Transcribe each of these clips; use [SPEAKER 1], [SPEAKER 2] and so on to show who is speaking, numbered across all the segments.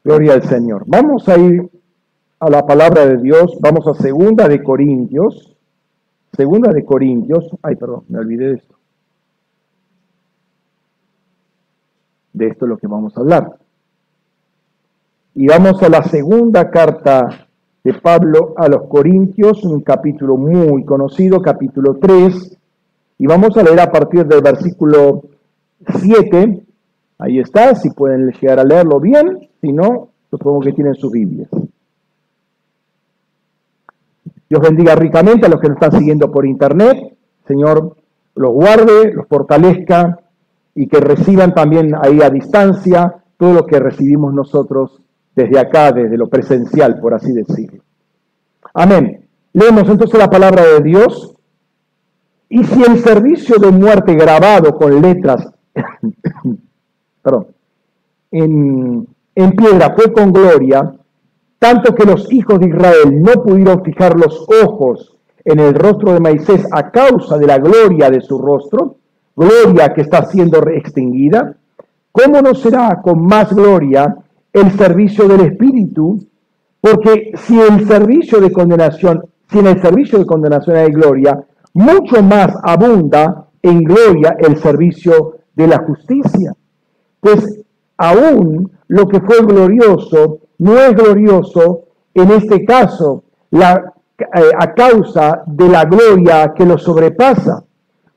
[SPEAKER 1] Gloria al Señor. Vamos a ir a la palabra de Dios. Vamos a Segunda de Corintios. Segunda de Corintios. Ay, perdón, me olvidé de esto. De esto es lo que vamos a hablar. Y vamos a la segunda carta de Pablo a los Corintios, un capítulo muy conocido, capítulo 3. Y vamos a leer a partir del versículo 7. Ahí está, si pueden llegar a leerlo bien. Si no, supongo que tienen sus Biblias. Dios bendiga ricamente a los que nos están siguiendo por internet. Señor, los guarde, los fortalezca y que reciban también ahí a distancia todo lo que recibimos nosotros desde acá, desde lo presencial, por así decirlo. Amén. Leemos entonces la palabra de Dios. Y si el servicio de muerte grabado con letras en piedra fue con gloria, tanto que los hijos de Israel no pudieron fijar los ojos en el rostro de Moisés a causa de la gloria de su rostro, gloria que está siendo extinguida, ¿cómo no será con más gloria el servicio del Espíritu? Porque si en el servicio de condenación hay gloria, mucho más abunda en gloria el servicio de la justicia. Pues aún lo que fue glorioso no es glorioso en este caso a causa de la gloria que lo sobrepasa.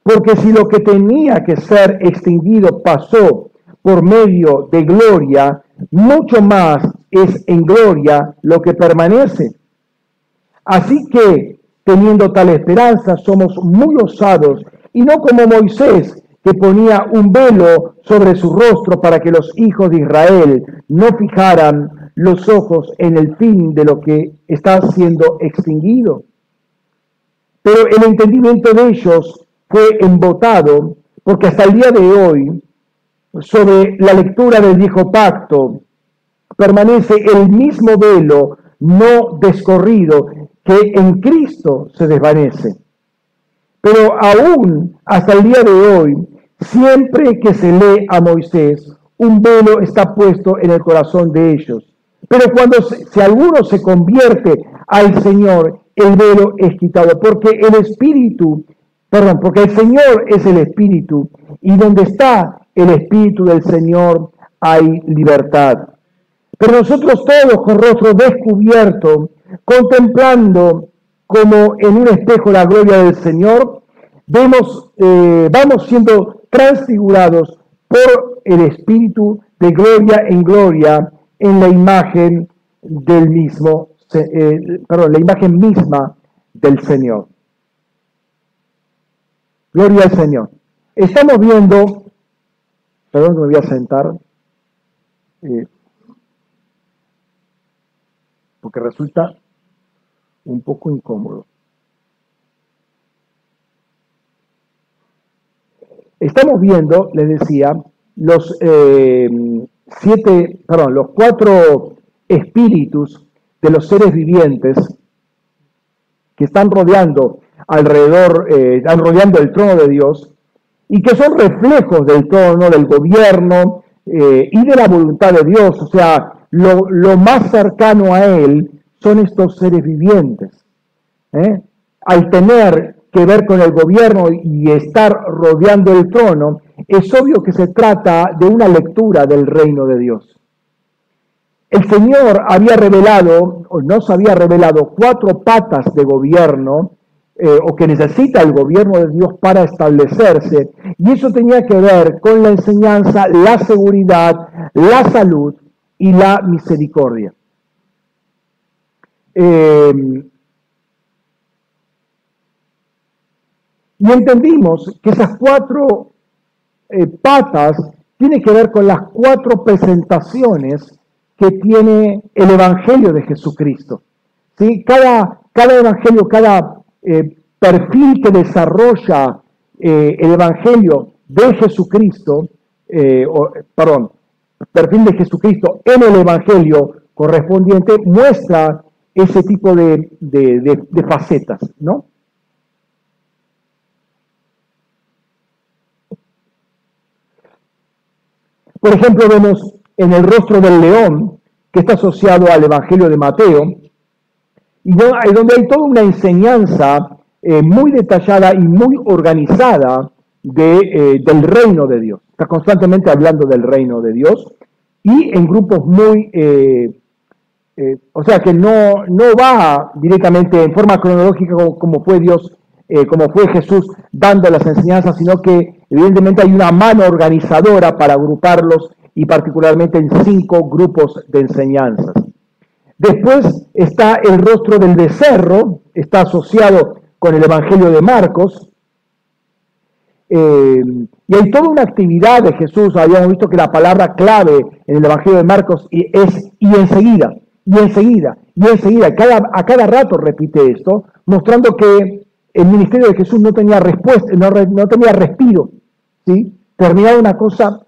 [SPEAKER 1] Porque si lo que tenía que ser extinguido pasó por medio de gloria, mucho más es en gloria lo que permanece. Así que, teniendo tal esperanza, somos muy osados, y no como Moisés, que ponía un velo sobre su rostro para que los hijos de Israel no fijaran los ojos en el fin de lo que está siendo extinguido. Pero el entendimiento de ellos fue embotado, porque hasta el día de hoy, sobre la lectura del viejo pacto, permanece el mismo velo no descorrido que en Cristo se desvanece. Pero aún hasta el día de hoy, siempre que se lee a Moisés, un velo está puesto en el corazón de ellos. Pero cuando si alguno se convierte al Señor, el velo es quitado, porque el Señor es el Espíritu, y donde está el Espíritu del Señor hay libertad. Pero nosotros todos con rostro descubierto, contemplando como en un espejo la gloria del Señor, vamos siendo transfigurados por el Espíritu de gloria en gloria en la imagen del mismo, la imagen misma del Señor. Gloria al Señor. Estamos viendo, perdón que me voy a sentar, porque resulta un poco incómodo. Estamos viendo, les decía, los 4 espíritus de los seres vivientes que están rodeando rodeando el trono de Dios y que son reflejos del trono, del gobierno y de la voluntad de Dios. O sea, lo más cercano a Él son estos seres vivientes. Al tener que ver con el gobierno y estar rodeando el trono, es obvio que se trata de una lectura del reino de Dios. El Señor nos había revelado 4 patas de gobierno, o que necesita el gobierno de Dios para establecerse, y eso tenía que ver con la enseñanza, la seguridad, la salud y la misericordia. Y entendimos que esas 4 patas tienen que ver con las 4 presentaciones que tiene el Evangelio de Jesucristo. ¿Sí? Cada Evangelio, cada perfil que desarrolla el Evangelio de Jesucristo, perfil de Jesucristo en el Evangelio correspondiente, muestra ese tipo de facetas, ¿no? Por ejemplo, vemos en el rostro del león que está asociado al Evangelio de Mateo, y donde hay toda una enseñanza muy detallada y muy organizada del reino de Dios. Está constantemente hablando del reino de Dios y en grupos muy, o sea que no va directamente en forma cronológica como fue Dios, como fue Jesús dando las enseñanzas, sino que evidentemente hay una mano organizadora para agruparlos y particularmente en 5 grupos de enseñanzas. Después está el rostro del becerro, está asociado con el Evangelio de Marcos, y hay toda una actividad de Jesús. Habíamos visto que la palabra clave en el Evangelio de Marcos es y enseguida, y enseguida, y enseguida. A cada rato repite esto, mostrando que el ministerio de Jesús no tenía respuesta, no tenía respiro, ¿sí? Terminaba una cosa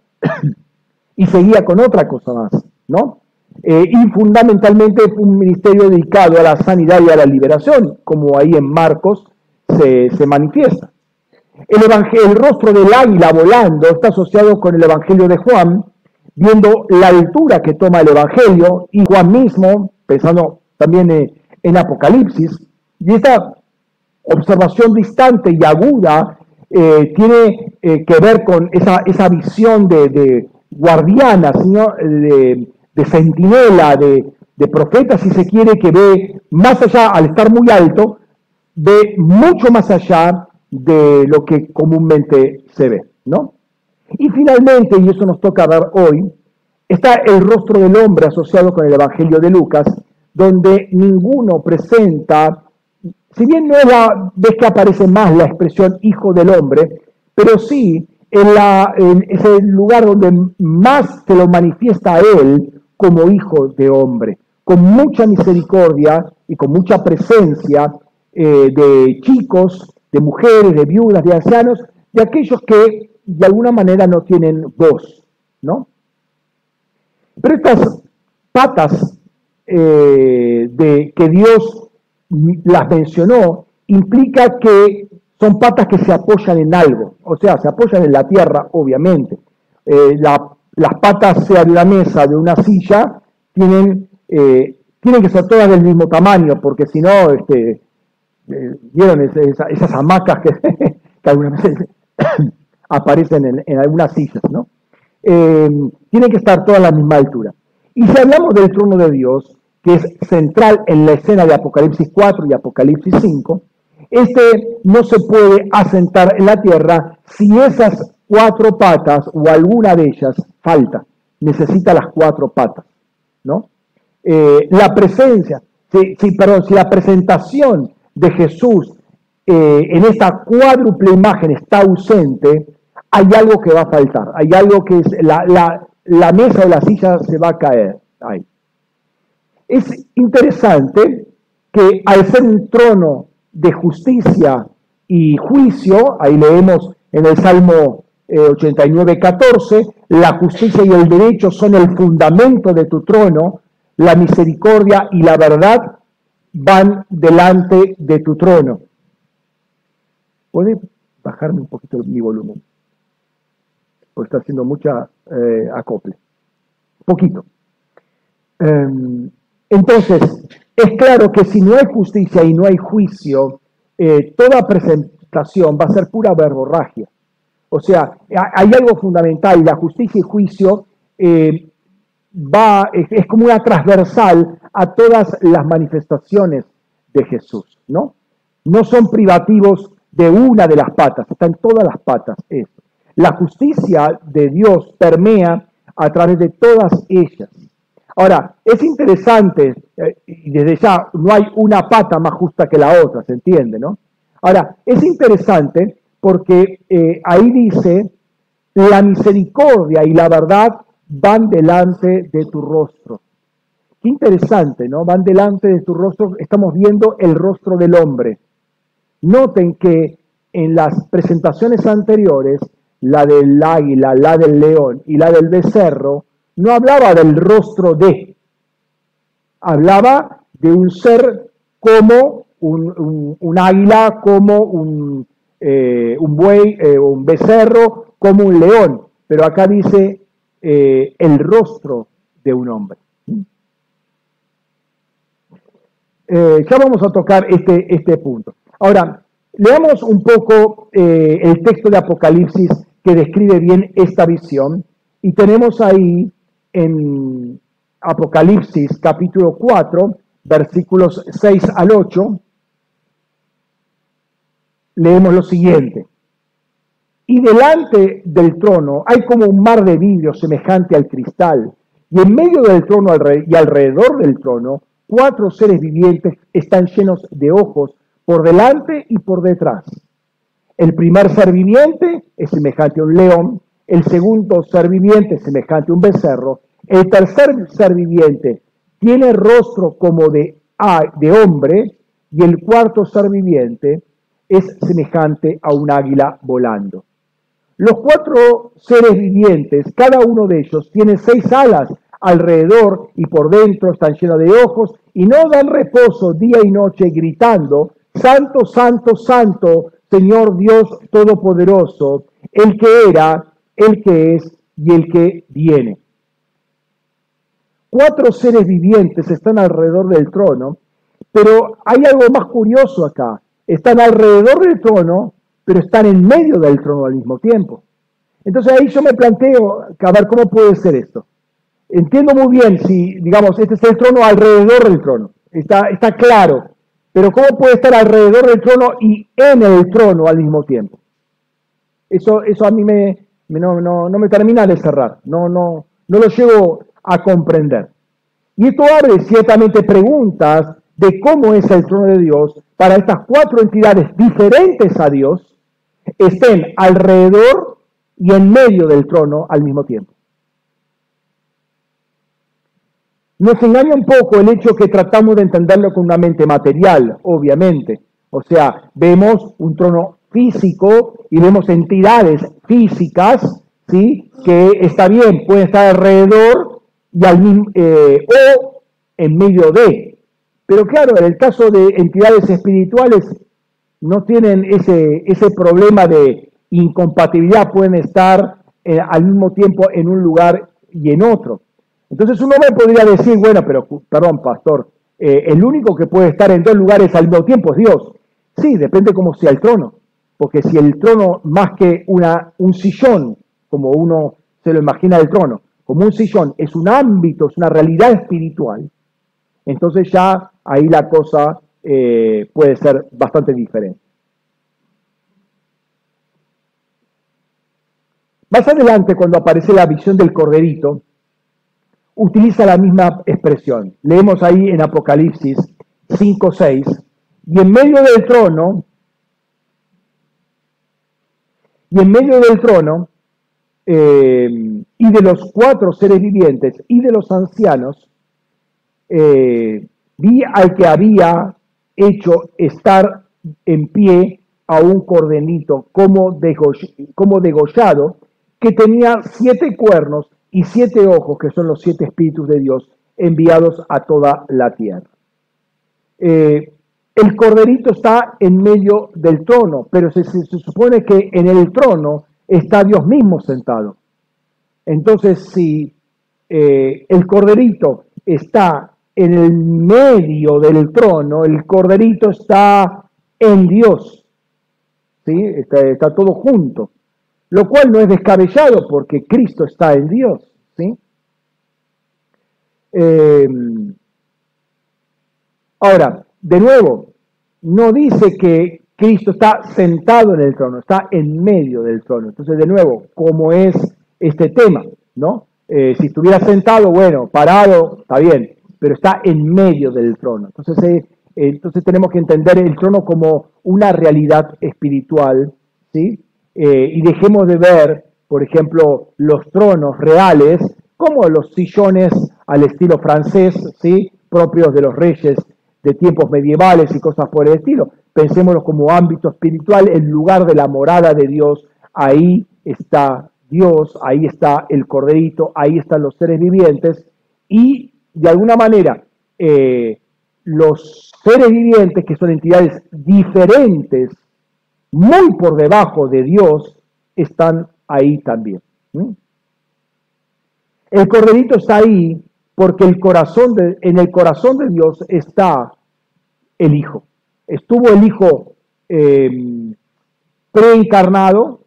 [SPEAKER 1] y seguía con otra cosa más, ¿no? Y fundamentalmente fue un ministerio dedicado a la sanidad y a la liberación, como ahí en Marcos se manifiesta. El rostro del águila volando está asociado con el Evangelio de Juan, viendo la altura que toma el Evangelio, y Juan mismo, pensando también en Apocalipsis, y esta observación distante y aguda tiene que ver con esa visión de guardiana, ¿no? de centinela, de profeta, si se quiere, que ve más allá, al estar muy alto, ve mucho más allá de lo que comúnmente se ve, ¿no? Y finalmente, y eso nos toca ver hoy, está el rostro del hombre asociado con el Evangelio de Lucas, donde ninguno presenta, si bien no es la vez que aparece más la expresión hijo del hombre, pero sí es el lugar donde más se lo manifiesta a él como hijo de hombre, con mucha misericordia y con mucha presencia de chicos, de mujeres, de viudas, de ancianos, de aquellos que de alguna manera no tienen voz, ¿no? Pero estas patas que Dios las mencionó, implica que son patas que se apoyan en algo, o sea, se apoyan en la tierra, obviamente. Las patas, sea de una mesa, de una silla, tienen que ser todas del mismo tamaño, porque si no, ¿vieron esas hamacas que algunas veces aparecen en algunas sillas, ¿no? Tienen que estar todas a la misma altura. Y si hablamos del trono de Dios, que es central en la escena de Apocalipsis 4 y Apocalipsis 5, no se puede asentar en la tierra si esas 4 patas o alguna de ellas falta. Necesita las 4 patas, ¿no? La presencia, si la presentación de Jesús en esta cuádruple imagen está ausente, hay algo que va a faltar, hay algo que es la mesa o la silla se va a caer ahí. Es interesante que al ser un trono de justicia y juicio, ahí leemos en el Salmo 89:14, la justicia y el derecho son el fundamento de tu trono, la misericordia y la verdad van delante de tu trono. ¿Puede bajarme un poquito mi volumen? Porque está haciendo mucha acople. Poquito. Entonces, es claro que si no hay justicia y no hay juicio, toda presentación va a ser pura verborragia. O sea, hay algo fundamental, la justicia y juicio es como una transversal a todas las manifestaciones de Jesús, ¿no? No son privativos de una de las patas, están todas las patas. La justicia de Dios permea a través de todas ellas. Ahora, es interesante, y desde ya no hay una pata más justa que la otra, ¿se entiende, no? Ahora, es interesante porque ahí dice, la misericordia y la verdad van delante de tu rostro. Qué interesante, ¿no? Van delante de tu rostro, estamos viendo el rostro del hombre. Noten que en las presentaciones anteriores, la del águila, la del león y la del becerro, no hablaba del rostro hablaba de un ser como un águila, como un buey, un becerro, como un león. Pero acá dice el rostro de un hombre. Ya vamos a tocar este punto. Ahora, leamos un poco el texto de Apocalipsis que describe bien esta visión. Y tenemos ahí en Apocalipsis capítulo 4, versículos 6 al 8, leemos lo siguiente. Y delante del trono hay como un mar de vidrio semejante al cristal, y en medio del trono y alrededor del trono, 4 seres vivientes están llenos de ojos por delante y por detrás. El primer ser viviente es semejante a un león, el segundo ser viviente es semejante a un becerro, el tercer ser viviente tiene rostro como de hombre, y el cuarto ser viviente es semejante a un águila volando. Los 4 seres vivientes, cada uno de ellos tiene 6 alas alrededor y por dentro están llenos de ojos y no dan reposo día y noche gritando, Santo, Santo, Santo, Señor Dios Todopoderoso, el que era, el que es y el que viene. 4 seres vivientes están alrededor del trono, pero hay algo más curioso acá. Están alrededor del trono, pero están en medio del trono al mismo tiempo. Entonces ahí yo me planteo, a ver, ¿cómo puede ser esto? Entiendo muy bien si, digamos, este es el trono alrededor del trono. Está claro. Pero ¿cómo puede estar alrededor del trono y en el trono al mismo tiempo? Eso a mí no me termina de cerrar. No lo llego a comprender. Y esto abre ciertamente preguntas de cómo es el trono de Dios para estas 4 entidades diferentes a Dios, estén alrededor y en medio del trono al mismo tiempo. Nos engaña un poco el hecho que tratamos de entenderlo con una mente material, obviamente. O sea, vemos un trono físico y vemos entidades físicas, ¿sí? Que está bien, pueden estar alrededor y o en medio de. Pero claro, en el caso de entidades espirituales no tienen ese problema de incompatibilidad, pueden estar al mismo tiempo en un lugar y en otro. Entonces uno me podría decir, bueno, pero perdón, pastor, el único que puede estar en 2 lugares al mismo tiempo es Dios. Sí, depende cómo sea el trono, porque si el trono más que un sillón, como uno se lo imagina el trono, como un sillón, es un ámbito, es una realidad espiritual, entonces ya ahí la cosa puede ser bastante diferente. Más adelante, cuando aparece la visión del corderito, utiliza la misma expresión. Leemos ahí en Apocalipsis 5:6, y en medio del trono, y de los 4 seres vivientes y de los ancianos, vi al que había hecho estar en pie a un corderito como degollado, que tenía 7 cuernos y 7 ojos, que son los 7 espíritus de Dios enviados a toda la tierra. El corderito está en medio del trono, pero se supone que en el trono está Dios mismo sentado. Entonces, si el corderito está en el medio del trono, el corderito está en Dios, ¿sí? Está todo junto. Lo cual no es descabellado porque Cristo está en Dios, ¿sí? Ahora, de nuevo, no dice que Cristo está sentado en el trono, está en medio del trono. Entonces, de nuevo, ¿cómo es este tema? ¿No? Si estuviera sentado, bueno, parado, está bien, pero está en medio del trono. Entonces tenemos que entender el trono como una realidad espiritual, ¿sí? Y dejemos de ver, por ejemplo, los tronos reales como los sillones al estilo francés, ¿sí? Propios de los reyes de tiempos medievales y cosas por el estilo. Pensémoslo como ámbito espiritual, el lugar de la morada de Dios. Ahí está Dios, ahí está el corderito, ahí están los seres vivientes y de alguna manera los seres vivientes, que son entidades diferentes, muy por debajo de Dios, están ahí también. El corderito está ahí porque en el corazón de Dios está el Hijo. Estuvo el Hijo preencarnado,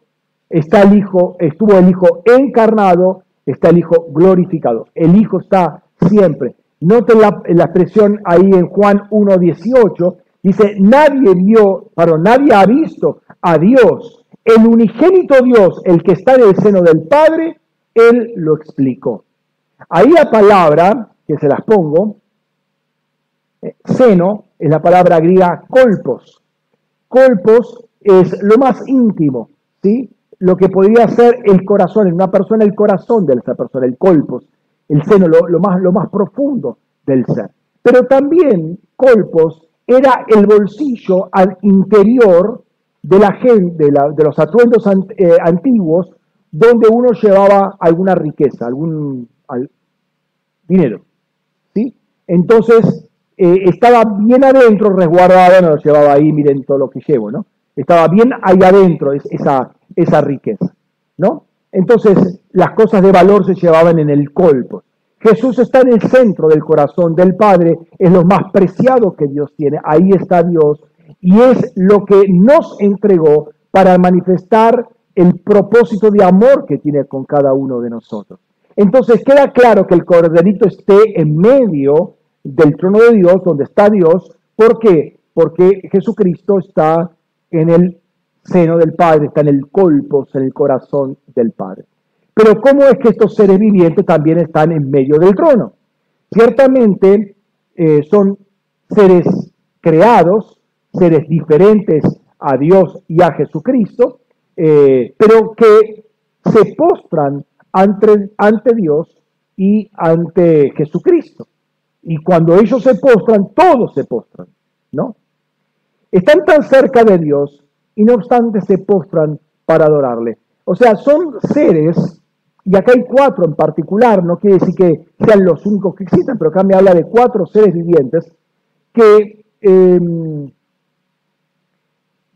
[SPEAKER 1] estuvo el Hijo encarnado, está el Hijo glorificado. El Hijo está siempre. Noten la expresión ahí en Juan 1:18, dice, nadie ha visto a Dios, el unigénito Dios, el que está en el seno del Padre, Él lo explicó. Ahí la palabra, que se las pongo, seno, es la palabra griega kolpos. Kolpos es lo más íntimo, ¿sí? Lo que podría ser el corazón, en una persona, el corazón de esa persona, el kolpos, el seno, lo más profundo del ser. Pero también kolpos era el bolsillo al interior de la gente, de los atuendos antiguos, donde uno llevaba alguna riqueza, algún dinero, ¿sí? Entonces, estaba bien adentro, resguardado, no lo llevaba ahí, miren todo lo que llevo, ¿no? Estaba bien ahí adentro esa riqueza, ¿no? Entonces, las cosas de valor se llevaban en el kolpos. Jesús está en el centro del corazón del Padre, es lo más preciado que Dios tiene, ahí está Dios, y es lo que nos entregó para manifestar el propósito de amor que tiene con cada uno de nosotros. Entonces queda claro que el corderito esté en medio del trono de Dios, donde está Dios. ¿Por qué? Porque Jesucristo está en el seno del Padre, está en el kolpos, en el corazón del Padre. Pero ¿cómo es que estos seres vivientes también están en medio del trono? Ciertamente son seres creados, seres diferentes a Dios y a Jesucristo, pero que se postran ante Dios y ante Jesucristo. Y cuando ellos se postran, todos se postran, ¿no? Están tan cerca de Dios y no obstante se postran para adorarle. O sea, son seres, y acá hay 4 en particular, no quiere decir que sean los únicos que existen, pero acá me habla de 4 seres vivientes que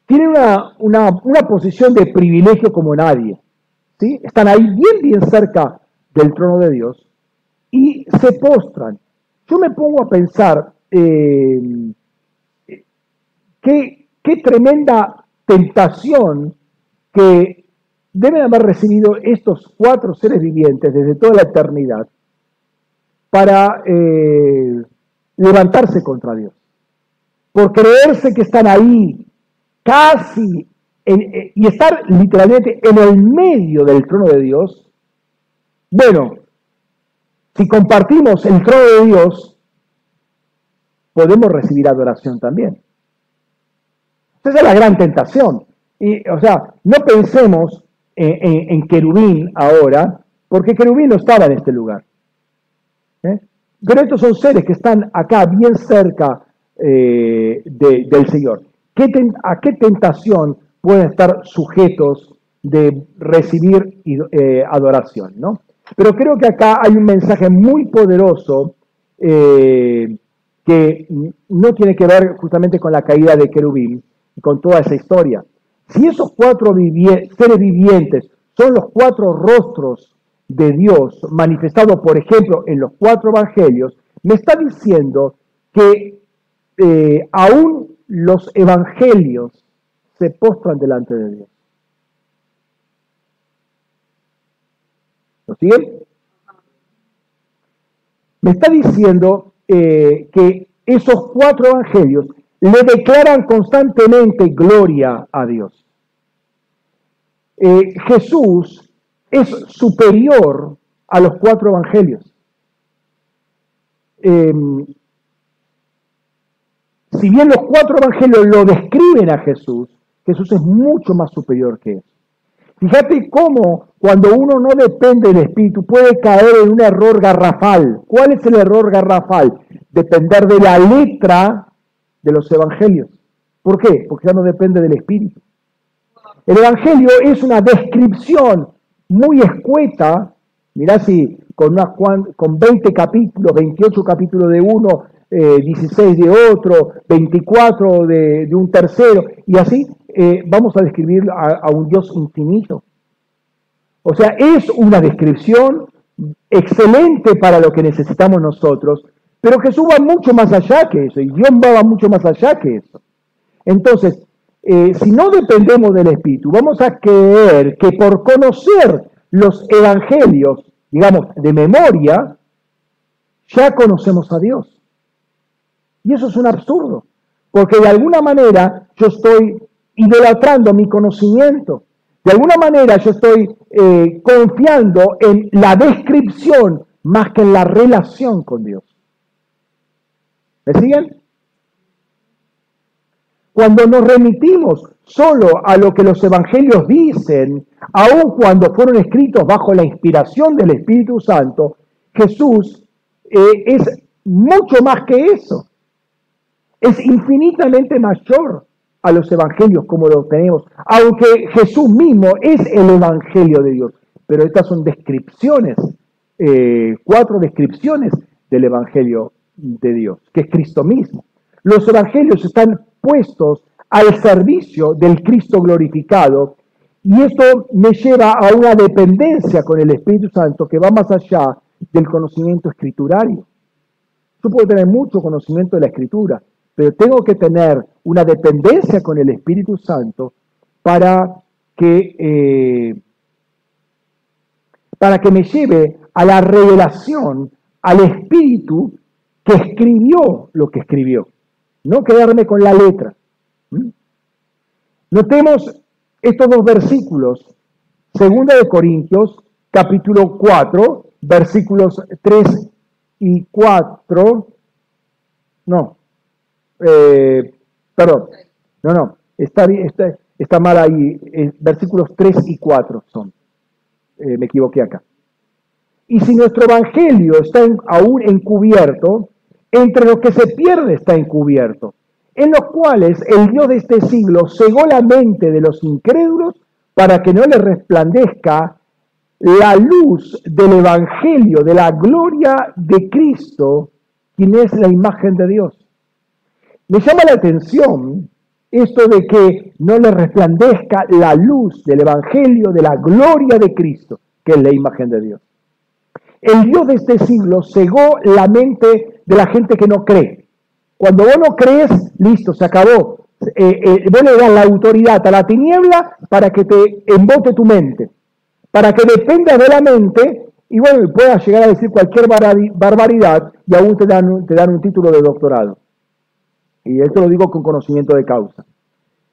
[SPEAKER 1] tienen una posición de privilegio como nadie, ¿sí? Están ahí bien cerca del trono de Dios y se postran. Yo me pongo a pensar qué tremenda tentación que deben haber recibido estos 4 seres vivientes desde toda la eternidad para levantarse contra Dios. Por creerse que están ahí casi y estar literalmente en el medio del trono de Dios. Bueno, si compartimos el trono de Dios, podemos recibir adoración también. Esa es la gran tentación. Y, o sea, no pensemos en querubín ahora, porque querubín no estaba en este lugar. Pero estos son seres que están acá, bien cerca del Señor. ¿A qué tentación pueden estar sujetos de recibir adoración, ¿no? Pero creo que acá hay un mensaje muy poderoso que no tiene que ver justamente con la caída de querubín y con toda esa historia. Si esos 4 seres vivientes son los 4 rostros de Dios manifestados, por ejemplo, en los 4 evangelios, me está diciendo que aún los evangelios se postran delante de Dios. ¿Lo siguen? Me está diciendo que esos 4 evangelios le declaran constantemente gloria a Dios. Jesús es superior a los 4 evangelios. Si bien los 4 evangelios lo describen a Jesús, Jesús es mucho más superior que eso. Fíjate cómo cuando uno no depende del Espíritu puede caer en un error garrafal. ¿Cuál es el error garrafal? Depender de la letra de los evangelios. ¿Por qué? Porque ya no depende del Espíritu. El evangelio es una descripción muy escueta. Mirá si con 20 capítulos, 28 capítulos de uno, 16 de otro, 24 de un tercero, y así vamos a describir a un Dios infinito. O sea, es una descripción excelente para lo que necesitamos nosotros, Pero Jesús va mucho más allá que eso, y Dios va mucho más allá que eso. Entonces, si no dependemos del Espíritu, vamos a creer que por conocer los evangelios, digamos, de memoria, ya conocemos a Dios. Y eso es un absurdo, porque de alguna manera yo estoy idolatrando mi conocimiento. De alguna manera yo estoy confiando en la descripción más que en la relación con Dios. ¿Me siguen? Cuando nos remitimos solo a lo que los evangelios dicen, aun cuando fueron escritos bajo la inspiración del Espíritu Santo, Jesús es mucho más que eso. Es infinitamente mayor a los evangelios como los tenemos, aunque Jesús mismo es el evangelio de Dios. Pero estas son descripciones, 4 descripciones del evangelio de Dios, que es Cristo mismo. Los evangelios están puestos al servicio del Cristo glorificado, y esto me lleva a una dependencia con el Espíritu Santo que va más allá del conocimiento escriturario. Yo puedo tener mucho conocimiento de la Escritura, pero tengo que tener una dependencia con el Espíritu Santo para que me lleve a la revelación, al Espíritu que escribió lo que escribió. No quedarme con la letra. Notemos estos 2 versículos. 2 de Corintios, capítulo 4, versículos 3 y 4. No. Perdón. No. Está mal ahí. Versículos 3 y 4 son. Me equivoqué acá. Y si nuestro evangelio está aún encubierto, entre los que se pierde está encubierto, en los cuales el Dios de este siglo cegó la mente de los incrédulos para que no les resplandezca la luz del evangelio de la gloria de Cristo, quien es la imagen de Dios. Me llama la atención esto de que no le resplandezca la luz del evangelio de la gloria de Cristo, que es la imagen de Dios. El Dios de este siglo cegó la mente de la gente que no cree. Cuando vos no crees, listo, se acabó. Vos le das la autoridad a la tiniebla para que te embote tu mente, para que dependas de la mente y bueno, puedas llegar a decir cualquier barbaridad y aún te dan un título de doctorado. Y esto lo digo con conocimiento de causa.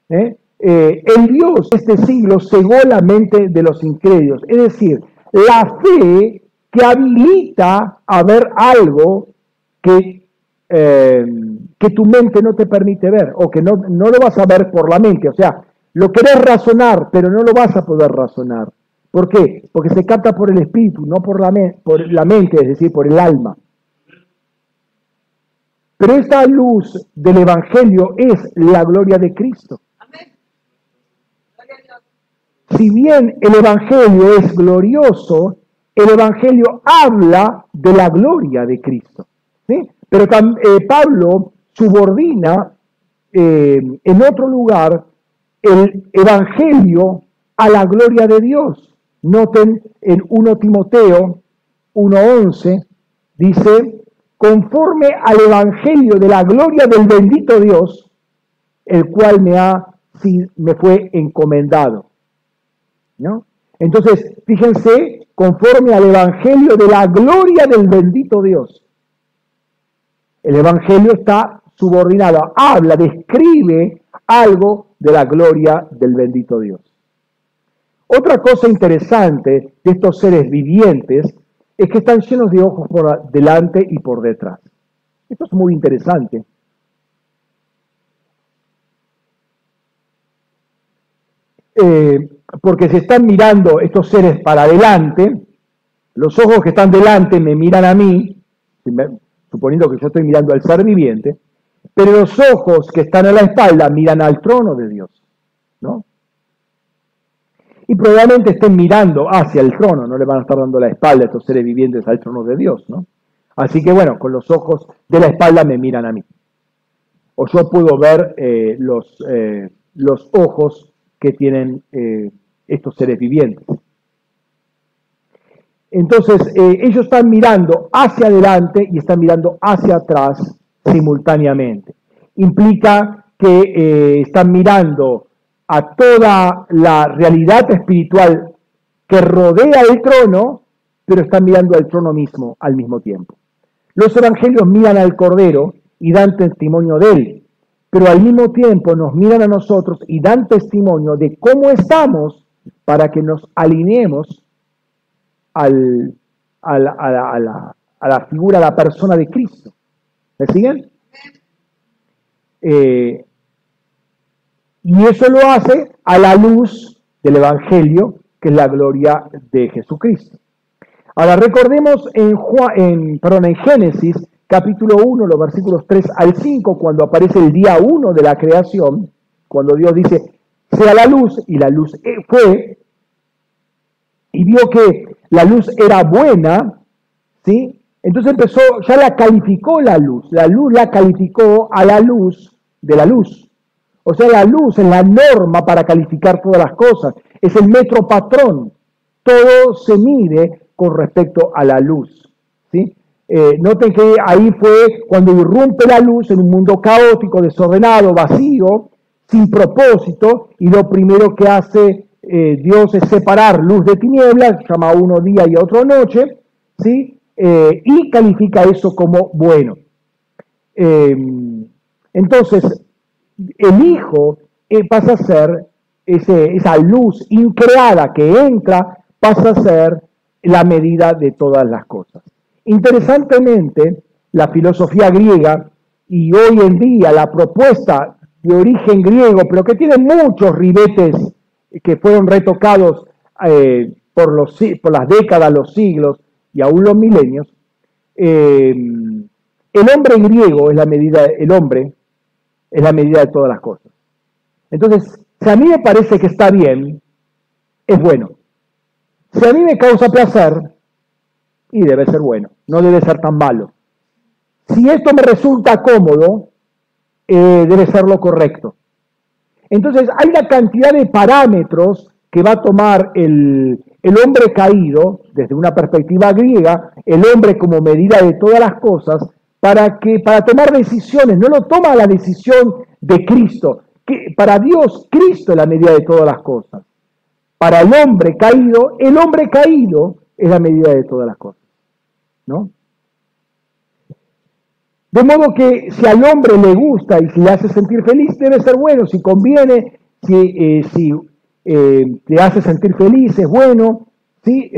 [SPEAKER 1] El Dios de este siglo cegó la mente de los incrédulos, es decir, la fe que habilita a ver algo que tu mente no te permite ver, o que no lo vas a ver por la mente. O sea, lo querés razonar, pero no lo vas a poder razonar. ¿Por qué? Porque se capta por el espíritu, no por la mente, es decir, por el alma. Pero esta luz del evangelio es la gloria de Cristo. Si bien el evangelio es glorioso, el evangelio habla de la gloria de Cristo. ¿Sí? Pero Pablo subordina en otro lugar el evangelio a la gloria de Dios. Noten en 1 Timoteo 1:11, dice, conforme al evangelio de la gloria del bendito Dios, el cual me fue encomendado. ¿No? Entonces, fíjense, conforme al evangelio de la gloria del bendito Dios. El evangelio está subordinado, habla, describe algo de la gloria del bendito Dios. Otra cosa interesante de estos seres vivientes es que están llenos de ojos por delante y por detrás. Esto es muy interesante. Porque se están mirando estos seres para adelante, los ojos que están delante me miran a mí, suponiendo que yo estoy mirando al ser viviente, pero los ojos que están a la espalda miran al trono de Dios, ¿no? Y probablemente estén mirando hacia el trono, no le van a estar dando la espalda a estos seres vivientes al trono de Dios, ¿no? Así que bueno, con los ojos de la espalda me miran a mí. O yo puedo ver los ojos que tienen estos seres vivientes. Entonces, ellos están mirando hacia adelante y están mirando hacia atrás simultáneamente. Implica que están mirando a toda la realidad espiritual que rodea el trono, pero están mirando al trono mismo al mismo tiempo. Los evangelios miran al Cordero y dan testimonio de él, pero al mismo tiempo nos miran a nosotros y dan testimonio de cómo estamos para que nos alineemos a la figura, a la persona de Cristo. ¿Me siguen? Y eso lo hace a la luz del Evangelio, que es la gloria de Jesucristo. Ahora recordemos en Génesis, capítulo 1, los versículos 3 al 5, cuando aparece el día 1 de la creación, cuando Dios dice, sea la luz, y la luz fue, y vio que la luz era buena, ¿sí? Entonces ya la calificó la luz la calificó a la luz de la luz. O sea, la luz es la norma para calificar todas las cosas, es el metro patrón, todo se mide con respecto a la luz, ¿sí? Noten que ahí fue cuando irrumpe la luz en un mundo caótico, desordenado, vacío, sin propósito, y lo primero que hace Dios es separar luz de tinieblas, llama a uno día y a otro noche, ¿sí? Y califica eso como bueno. Entonces, el Hijo pasa a ser esa luz increada que entra, pasa a ser la medida de todas las cosas. Interesantemente, la filosofía griega y hoy en día la propuesta de origen griego, pero que tiene muchos ribetes que fueron retocados por las décadas, los siglos y aún los milenios, el hombre griego es la medida, el hombre es la medida de todas las cosas. Entonces, si a mí me parece que está bien, es bueno. Si a mí me causa placer, y debe ser bueno, no debe ser tan malo. Si esto me resulta cómodo, debe ser lo correcto. Entonces, hay una cantidad de parámetros que va a tomar el hombre caído, desde una perspectiva griega, el hombre como medida de todas las cosas, para tomar decisiones. No lo toma la decisión de Cristo, que para Dios Cristo es la medida de todas las cosas. Para el hombre caído es la medida de todas las cosas, ¿no? De modo que si al hombre le gusta y si le hace sentir feliz, debe ser bueno. Si conviene, si te hace sentir feliz, es bueno. ¿Sí?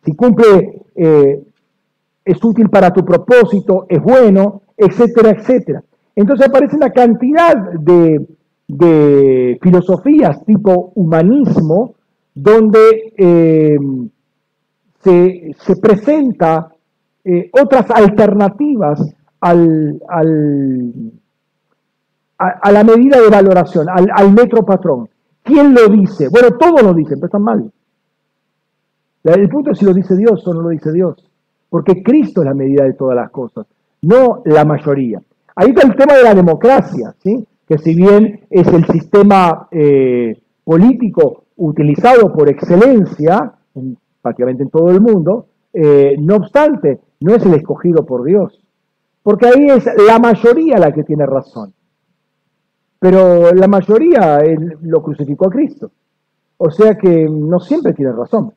[SPEAKER 1] Si cumple, es útil para tu propósito, es bueno, etcétera, etcétera. Entonces aparece una cantidad de filosofías tipo humanismo, donde se presenta otras alternativas a la medida de valoración, al metro patrón. ¿Quién lo dice? Bueno, todos lo dicen, pero están mal. El punto es si lo dice Dios o no lo dice Dios. Porque Cristo es la medida de todas las cosas, no la mayoría. Ahí está el tema de la democracia, ¿sí? Que si bien es el sistema político utilizado por excelencia, prácticamente en todo el mundo, no obstante, no es el escogido por Dios. Porque ahí es la mayoría la que tiene razón. Pero la mayoría lo crucificó a Cristo. O sea que no siempre tiene razón.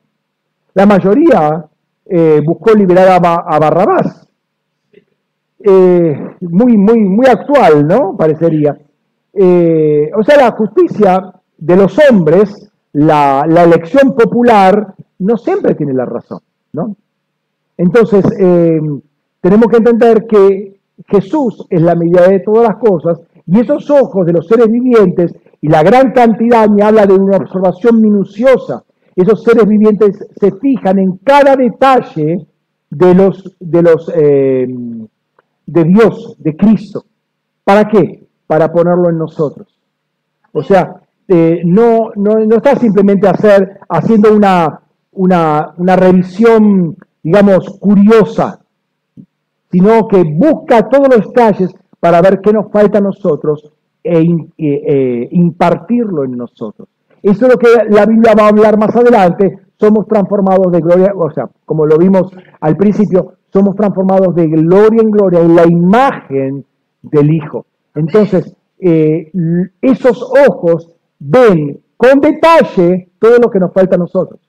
[SPEAKER 1] La mayoría buscó liberar a Barrabás. Muy actual, ¿no? Parecería. O sea, la justicia de los hombres, la elección popular, no siempre tiene la razón, ¿no? Entonces, tenemos que entender que Jesús es la medida de todas las cosas, y esos ojos de los seres vivientes, y la gran cantidad me habla de una observación minuciosa. Esos seres vivientes se fijan en cada detalle de Dios, de Cristo. ¿Para qué? Para ponerlo en nosotros. O sea, no está simplemente haciendo una revisión, digamos, curiosa, sino que busca todos los detalles para ver qué nos falta a nosotros e impartirlo en nosotros. Eso es lo que la Biblia va a hablar más adelante somos transformados de gloria, o sea, como lo vimos al principio, somos transformados de gloria en gloria en la imagen del Hijo. Entonces, esos ojos ven con detalle todo lo que nos falta a nosotros.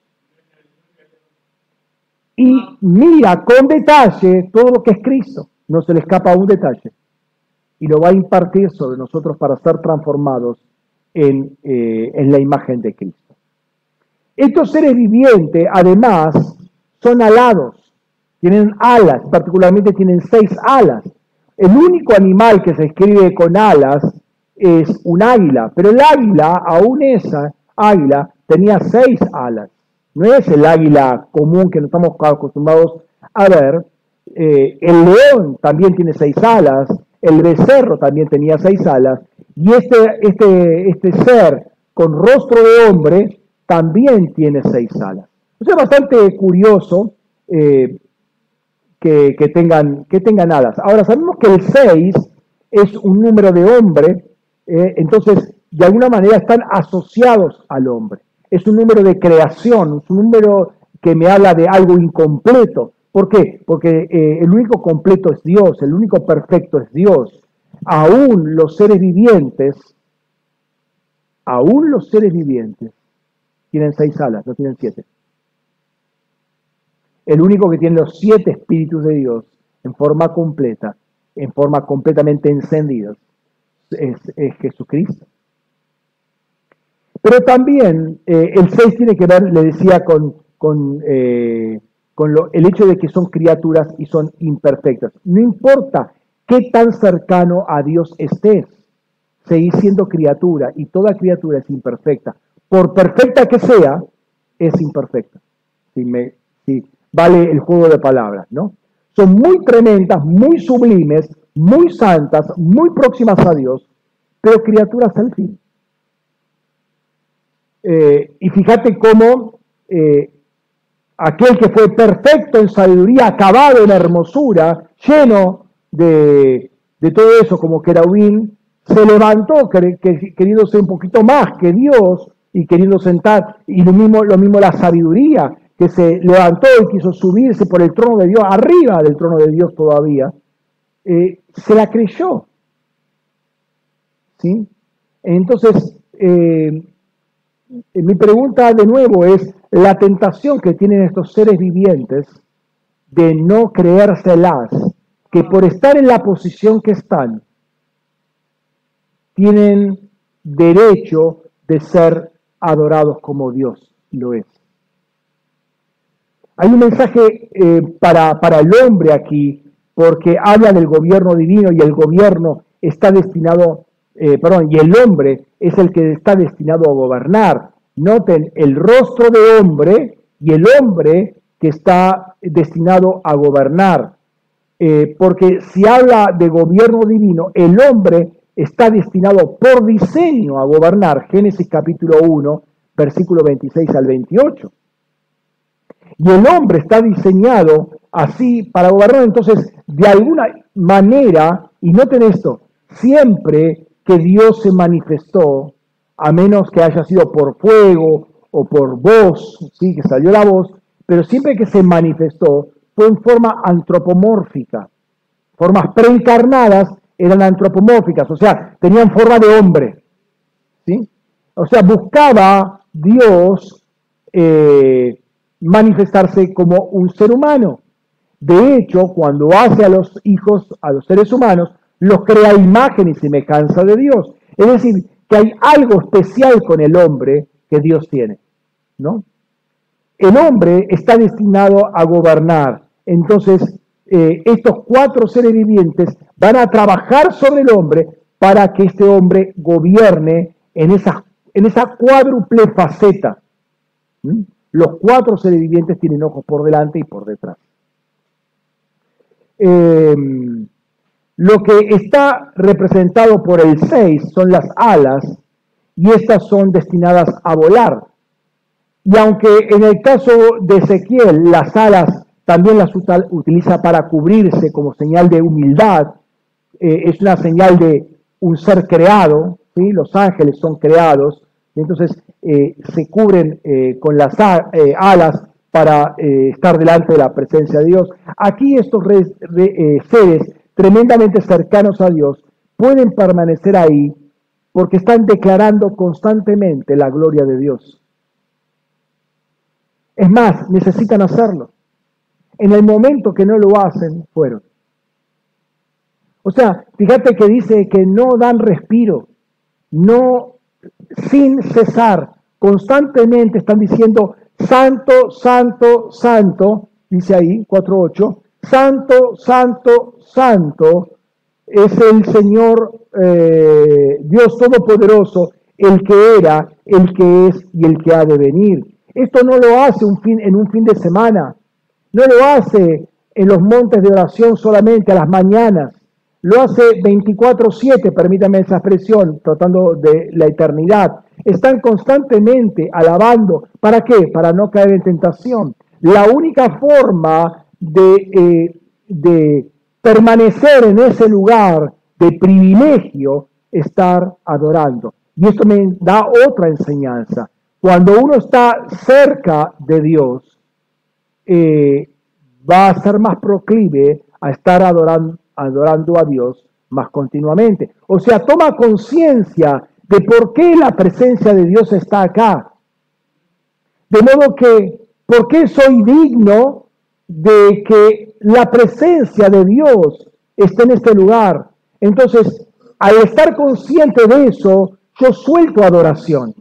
[SPEAKER 1] Y mira con detalle todo lo que es Cristo. No se le escapa un detalle. Y lo va a impartir sobre nosotros para ser transformados en la imagen de Cristo. Estos seres vivientes, además, son alados. Tienen alas, particularmente tienen 6 alas. El único animal que se escribe con alas es un águila, pero el águila, aún esa águila, tenía 6 alas. No es el águila común que no estamos acostumbrados a ver. El león también tiene 6 alas, el becerro también tenía 6 alas, y este ser con rostro de hombre también tiene 6 alas. O sea, bastante curioso que tengan alas. Ahora, sabemos que el 6 es un número de hombre, entonces, de alguna manera están asociados al hombre. Es un número de creación, es un número que me habla de algo incompleto. ¿Por qué? Porque el único completo es Dios, el único perfecto es Dios. Aún los seres vivientes tienen 6 alas, no tienen 7. El único que tiene los 7 espíritus de Dios en forma completa, en forma completamente encendida, es Jesucristo. Pero también el 6 tiene que ver, le decía, con el hecho de que son criaturas y son imperfectas. No importa qué tan cercano a Dios estés, seguís siendo criatura, y toda criatura es imperfecta. Por perfecta que sea, es imperfecta. Si vale el juego de palabras, ¿no? Son muy tremendas, muy sublimes, muy santas, muy próximas a Dios, pero criaturas al fin. Y fíjate cómo aquel que fue perfecto en sabiduría, acabado en hermosura, lleno de todo eso, como querubín, se levantó queriendo ser un poquito más que Dios y queriendo sentar, y lo mismo la sabiduría, que se levantó y quiso subirse por el trono de Dios, arriba del trono de Dios todavía, se la creyó. ¿Sí? Entonces, mi pregunta de nuevo es, la tentación que tienen estos seres vivientes de no creérselas, que por estar en la posición que están, tienen derecho de ser adorados como Dios lo es. Hay un mensaje para el hombre aquí, porque habla del gobierno divino y el gobierno está destinado, y el hombre es el que está destinado a gobernar. Noten el rostro de hombre y el hombre que está destinado a gobernar. Porque si habla de gobierno divino, el hombre está destinado por diseño a gobernar. Génesis capítulo 1, versículo 26 al 28. Y el hombre está diseñado así para gobernar. Entonces, de alguna manera, y noten esto, siempre que Dios se manifestó, a menos que haya sido por fuego o por voz, ¿sí? Que salió la voz, pero siempre que se manifestó fue en forma antropomórfica. Formas preencarnadas eran antropomórficas, o sea, tenían forma de hombre. ¿Sí? O sea, buscaba Dios manifestarse como un ser humano. De hecho, cuando hace a los hijos, a los seres humanos, los crea a imagen y semejanza de Dios. Es decir, que hay algo especial con el hombre que Dios tiene, ¿no? El hombre está destinado a gobernar. Entonces, estos 4 seres vivientes van a trabajar sobre el hombre para que este hombre gobierne en esa cuádruple faceta. ¿Mm? Los 4 seres vivientes tienen ojos por delante y por detrás. Lo que está representado por el 6 son las alas, y estas son destinadas a volar. Y aunque en el caso de Ezequiel las alas también las utiliza para cubrirse como señal de humildad, es una señal de un ser creado, ¿sí? Los ángeles son creados, entonces se cubren con las alas para estar delante de la presencia de Dios. Aquí estos seres tremendamente cercanos a Dios pueden permanecer ahí porque están declarando constantemente la gloria de Dios. Es más, necesitan hacerlo. En el momento que no lo hacen, fueron. O sea, fíjate que dice que no dan respiro, no, sin cesar, constantemente están diciendo, santo, santo, santo, dice ahí, 4:8, santo, santo, santo, es el Señor Dios Todopoderoso, el que era, el que es y el que ha de venir. Esto no lo hace en un fin de semana, no lo hace en los montes de oración solamente a las mañanas, lo hace 24/7, permítame esa expresión, tratando de la eternidad. Están constantemente alabando. ¿Para qué? Para no caer en tentación. La única forma de permanecer en ese lugar de privilegio, estar adorando. Y esto me da otra enseñanza. Cuando uno está cerca de Dios, va a ser más proclive a estar adorando a Dios más continuamente. O sea, toma conciencia de por qué la presencia de Dios está acá. De modo que, ¿por qué soy digno de que la presencia de Dios esté en este lugar? Entonces, al estar consciente de eso, yo suelto adoración,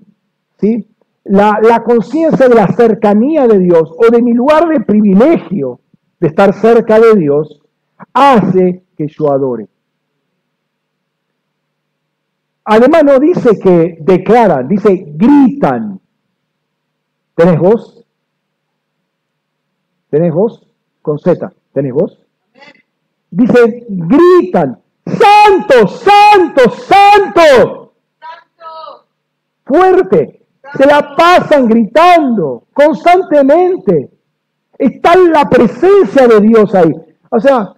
[SPEAKER 1] ¿sí? La conciencia de la cercanía de Dios o de mi lugar de privilegio de estar cerca de Dios hace que yo adore. Además no dice que declaran, dice gritan. ¿Tenés voz? ¿Tenés voz? Con Z. ¿Tenés voz? Dice gritan. ¡Santo, santo, santo! ¡Santo! Fuerte. Se la pasan gritando constantemente. Está la presencia de Dios ahí. O sea,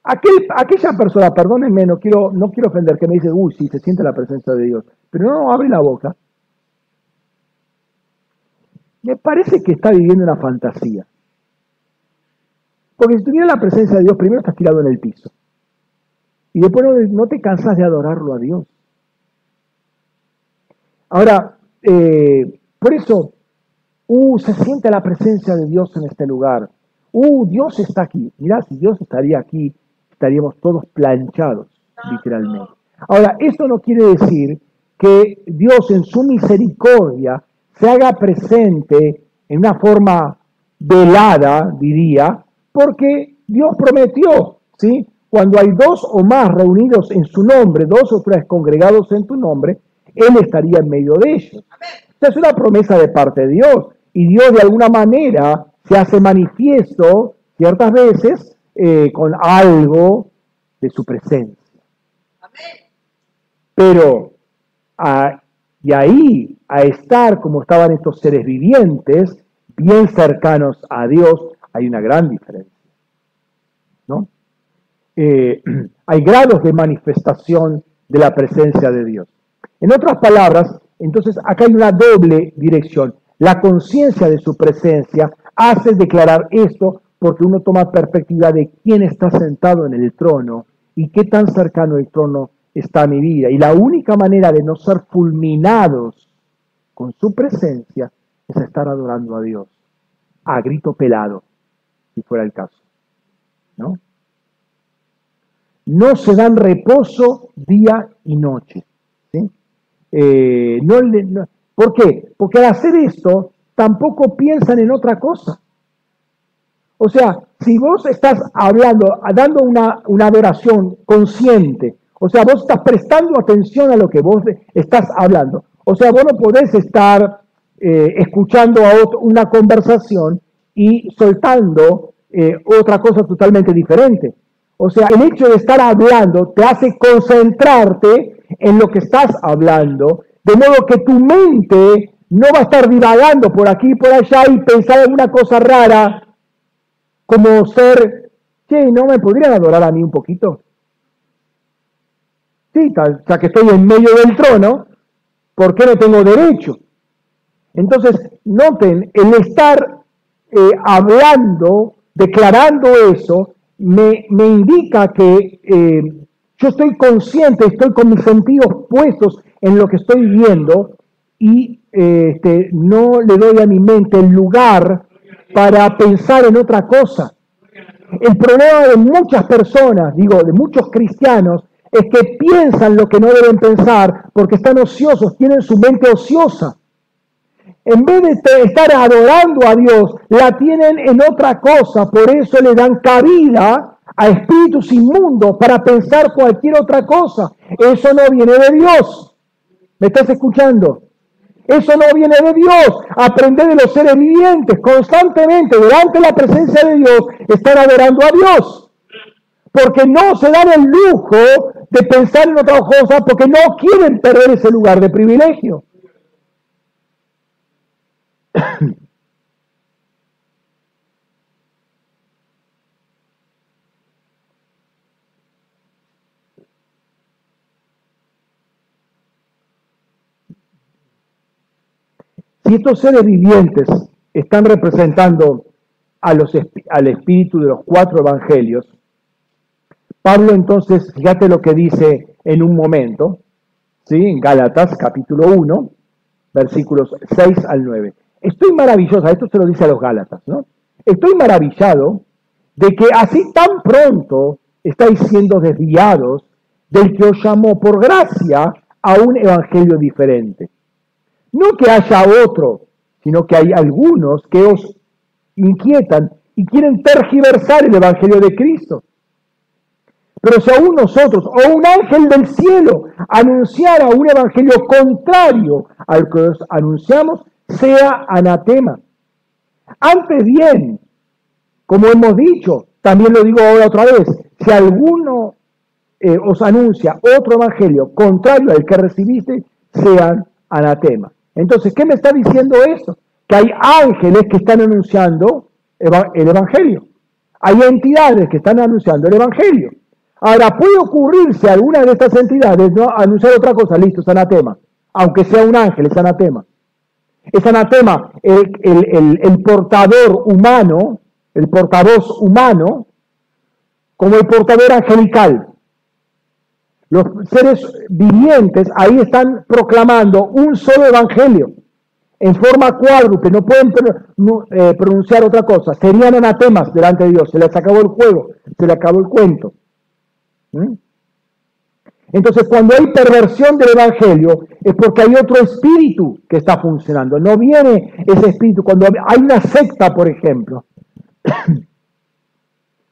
[SPEAKER 1] aquella persona, perdónenme, no quiero ofender, que me dice, uy, sí, se siente la presencia de Dios, pero no abre la boca. Me parece que está viviendo una fantasía. Porque si tuviera la presencia de Dios, primero estás tirado en el piso. Y después no te cansas de adorarlo a Dios. Ahora, por eso, se siente la presencia de Dios en este lugar. Dios está aquí. Mirá, si Dios estaría aquí, estaríamos todos planchados, literalmente. Ahora, esto no quiere decir que Dios en su misericordia se haga presente en una forma velada, diría, porque Dios prometió, ¿sí? Cuando hay dos o más reunidos en su nombre, dos o tres congregados en tu nombre, Él estaría en medio de ellos. Esta es una promesa de parte de Dios, y Dios de alguna manera se hace manifiesto ciertas veces con algo de su presencia. Pero de ahí a estar como estaban estos seres vivientes, bien cercanos a Dios, hay una gran diferencia, ¿no? Hay grados de manifestación de la presencia de Dios. En otras palabras, entonces acá hay una doble dirección. La conciencia de su presencia hace declarar esto porque uno toma perspectiva de quién está sentado en el trono y qué tan cercano el trono está a mi vida. Y la única manera de no ser fulminados con su presencia es estar adorando a Dios, a grito pelado, si fuera el caso, ¿no? No se dan reposo día y noche, ¿sí? ¿Por qué? Porque al hacer esto tampoco piensan en otra cosa. O sea, si vos estás hablando, dando una adoración consciente, o sea, vos estás prestando atención a lo que vos estás hablando. O sea, vos no podés estar escuchando a una conversación y soltando otra cosa totalmente diferente. O sea, el hecho de estar hablando te hace concentrarte en lo que estás hablando, de modo que tu mente no va a estar divagando por aquí y por allá y pensar en una cosa rara, como ser, che, ¿no me podrían adorar a mí un poquito? Sí, ya que estoy en medio del trono, ¿por qué no tengo derecho? Entonces, noten, el estar hablando, declarando eso, me indica que yo estoy consciente, estoy con mis sentidos puestos en lo que estoy viendo y no le doy a mi mente el lugar para pensar en otra cosa. El problema de muchas personas, digo, de muchos cristianos, es que piensan lo que no deben pensar porque están ociosos, tienen su mente ociosa. En vez de estar adorando a Dios, la tienen en otra cosa, por eso le dan cabida a espíritus inmundos para pensar cualquier otra cosa. Eso no viene de Dios. ¿Me estás escuchando? Eso no viene de Dios. Aprender de los seres vivientes constantemente, delante de la presencia de Dios, estar adorando a Dios. Porque no se dan el lujo de pensar en otra cosa, porque no quieren perder ese lugar de privilegio. Si estos seres vivientes están representando al espíritu de los 4 evangelios, Pablo entonces, fíjate lo que dice en un momento, ¿sí? En Gálatas capítulo 1, versículos 6 al 9. Estoy maravillosa, esto se lo dice a los Gálatas, ¿no? Estoy maravillado de que así tan pronto estáis siendo desviados del que os llamó por gracia a un evangelio diferente. No que haya otro, sino que hay algunos que os inquietan y quieren tergiversar el evangelio de Cristo. Pero si aún nosotros o un ángel del cielo anunciara un evangelio contrario al que os anunciamos, sea anatema. Antes bien, como hemos dicho, también lo digo ahora otra vez, si alguno os anuncia otro evangelio contrario al que recibiste, sean anatema. Entonces, ¿qué me está diciendo eso? Que hay ángeles que están anunciando el evangelio. Hay entidades que están anunciando el evangelio. Ahora, puede ocurrirse a alguna de estas entidades no anunciar otra cosa, listo, es anatema. Aunque sea un ángel, es anatema. Es anatema el portador humano, el portavoz humano, como el portador angelical. Los seres vivientes ahí están proclamando un solo evangelio, en forma cuádruple, no pueden pronunciar otra cosa. Serían anatemas delante de Dios, se les acabó el juego, se les acabó el cuento. Entonces, cuando hay perversión del evangelio, es porque hay otro espíritu que está funcionando. No viene ese espíritu. Cuando hay una secta, por ejemplo,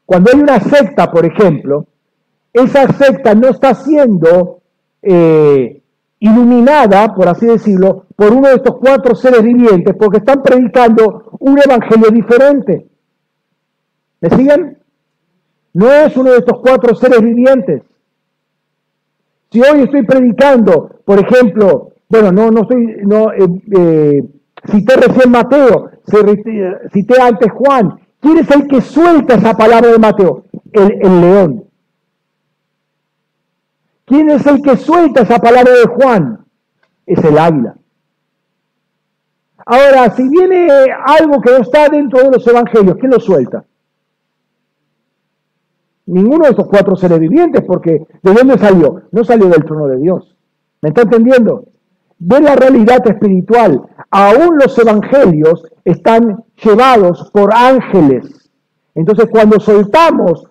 [SPEAKER 1] cuando hay una secta, por ejemplo, esa secta no está siendo iluminada, por así decirlo, por uno de estos 4 seres vivientes, porque están predicando un evangelio diferente. ¿Me siguen? No es uno de estos 4 seres vivientes. Si hoy estoy predicando, por ejemplo, cité recién Mateo, cité antes Juan. ¿Quién es el que suelta esa palabra de Mateo? El león. ¿Quién es el que suelta esa palabra de Juan? Es el águila. Ahora, si viene algo que no está dentro de los evangelios, ¿quién lo suelta? Ninguno de estos 4 seres vivientes, porque ¿de dónde salió? No salió del trono de Dios. ¿Me está entendiendo? De la realidad espiritual. Aún los evangelios están llevados por ángeles. Entonces, cuando soltamos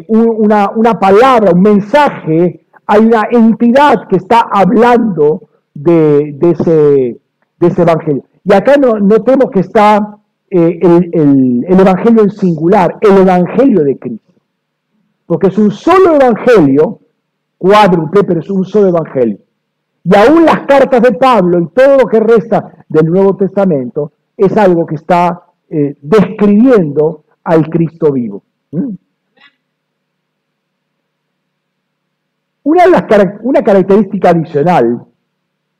[SPEAKER 1] una palabra, un mensaje, hay una entidad que está hablando de ese evangelio. Y acá notemos que está el evangelio en singular, el evangelio de Cristo. Porque es un solo evangelio, cuádruple, pero es un solo evangelio. Y aún las cartas de Pablo y todo lo que resta del Nuevo Testamento es algo que está describiendo al Cristo vivo. Una característica adicional,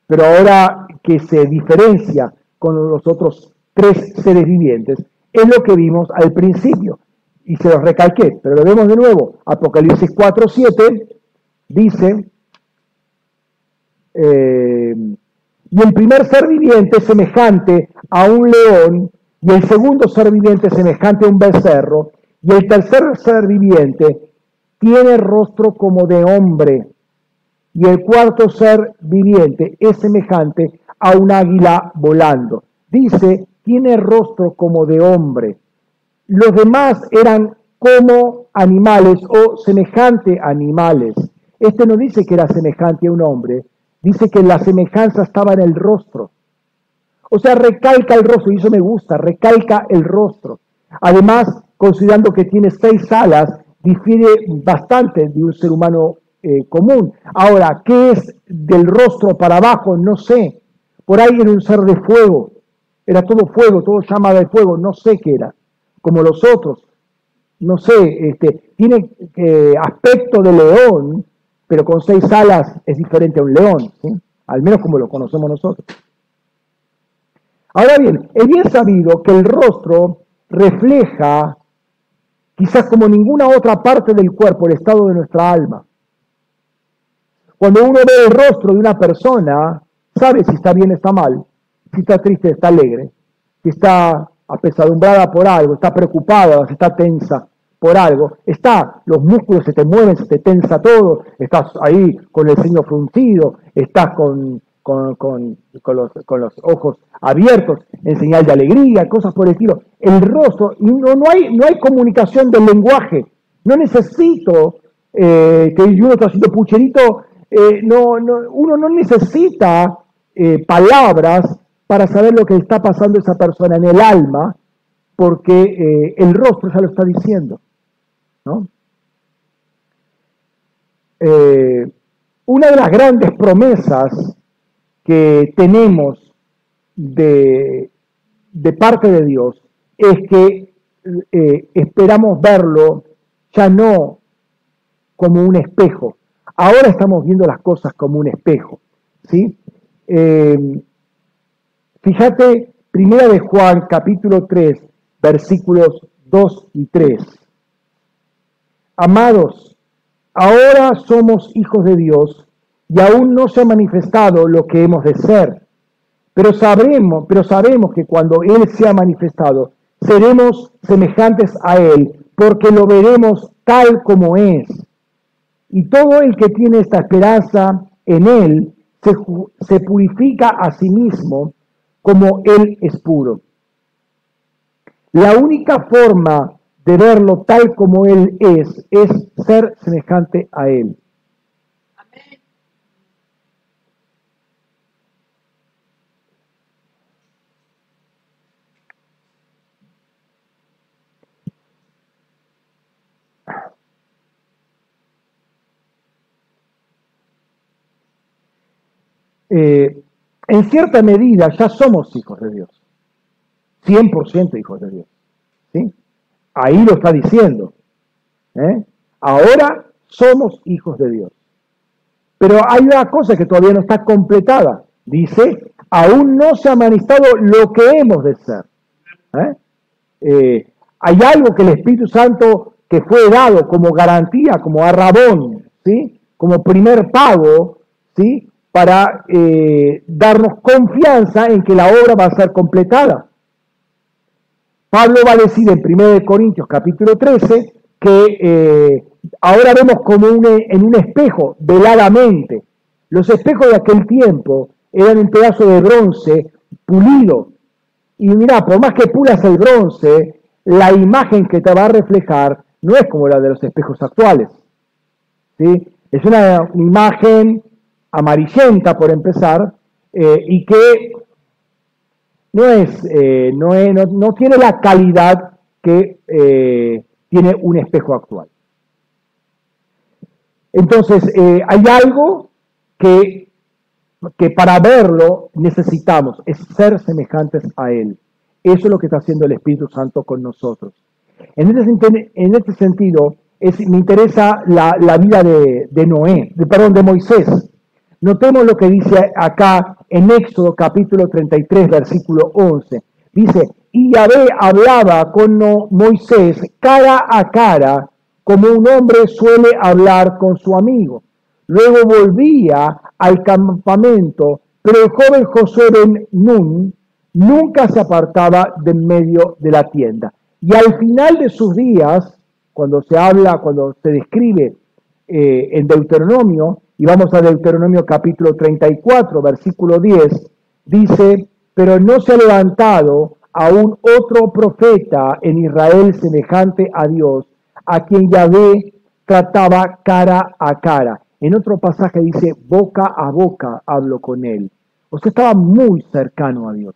[SPEAKER 1] pero ahora que se diferencia con los otros 3 seres vivientes, es lo que vimos al principio. Y se los recalqué, pero lo vemos de nuevo. Apocalipsis 4:7 dice, Y el primer ser viviente es semejante a un león, y el segundo ser viviente es semejante a un becerro, y el tercer ser viviente tiene rostro como de hombre, y el cuarto ser viviente es semejante a un águila volando. Dice, tiene rostro como de hombre. Los demás eran como animales o semejante a animales. Este no dice que era semejante a un hombre, dice que la semejanza estaba en el rostro. O sea, recalca el rostro, y eso me gusta, recalca el rostro. Además, considerando que tiene 6 alas, difiere bastante de un ser humano común. Ahora, ¿qué es del rostro para abajo? No sé. Por ahí era un ser de fuego, era todo fuego, todo llama de fuego, no sé qué era, como los otros. No sé, tiene aspecto de león, pero con 6 alas es diferente a un león, ¿sí? Al menos como lo conocemos nosotros. Ahora bien, es bien sabido que el rostro refleja, quizás como ninguna otra parte del cuerpo, el estado de nuestra alma. Cuando uno ve el rostro de una persona, sabe si está bien o está mal, si está triste, está alegre, si está apesadumbrada por algo, está preocupada, si está tensa por algo, los músculos se te mueven, se te tensa todo, estás ahí con el ceño fruncido, estás con los ojos abiertos en señal de alegría, cosas por el estilo. El rostro, no hay comunicación del lenguaje. No necesito que uno está haciendo pucherito, uno no necesita palabras para saber lo que está pasando esa persona en el alma, porque el rostro ya lo está diciendo, ¿no? Una de las grandes promesas que tenemos de parte de Dios es que esperamos verlo ya no como un espejo. Ahora estamos viendo las cosas como un espejo, ¿sí? Fíjate, 1 de Juan, capítulo 3, versículos 2 y 3. Amados, ahora somos hijos de Dios y aún no se ha manifestado lo que hemos de ser. Pero sabemos que cuando Él sea manifestado, seremos semejantes a Él, porque lo veremos tal como es. Y todo el que tiene esta esperanza en Él se purifica a sí mismo como Él es puro. La única forma de verlo tal como Él es ser semejante a Él. En cierta medida ya somos hijos de Dios, 100% hijos de Dios, ¿sí? Ahí lo está diciendo, Ahora somos hijos de Dios. Pero hay una cosa que todavía no está completada, dice, aún no se ha manifestado lo que hemos de ser. Hay algo que el Espíritu Santo que fue dado como garantía, como arrabón, ¿sí? Como primer pago, ¿sí? Para darnos confianza en que la obra va a ser completada. Pablo va a decir en 1 Corintios capítulo 13 que ahora vemos como en un espejo, veladamente. Los espejos de aquel tiempo eran un pedazo de bronce pulido. Y mira, por más que pulas el bronce, la imagen que te va a reflejar no es como la de los espejos actuales, ¿sí? Es una imagen amarillenta, por empezar, y que no tiene la calidad que tiene un espejo actual. Entonces, hay algo que para verlo necesitamos, es ser semejantes a Él. Eso es lo que está haciendo el Espíritu Santo con nosotros. En este sentido, me interesa la vida de Moisés. Notemos lo que dice acá en Éxodo capítulo 33, versículo 11. Dice, y Yahvé hablaba con Moisés cara a cara, como un hombre suele hablar con su amigo. Luego volvía al campamento, Pero el joven Josué ben Nun nunca se apartaba de en medio de la tienda. Y al final de sus días, cuando se describe en Deuteronomio, y vamos a Deuteronomio capítulo 34, versículo 10, dice, pero no se ha levantado aún otro profeta en Israel semejante a Dios, a quien Yahvé trataba cara a cara. En otro pasaje dice, boca a boca hablo con él. O sea, estaba muy cercano a Dios.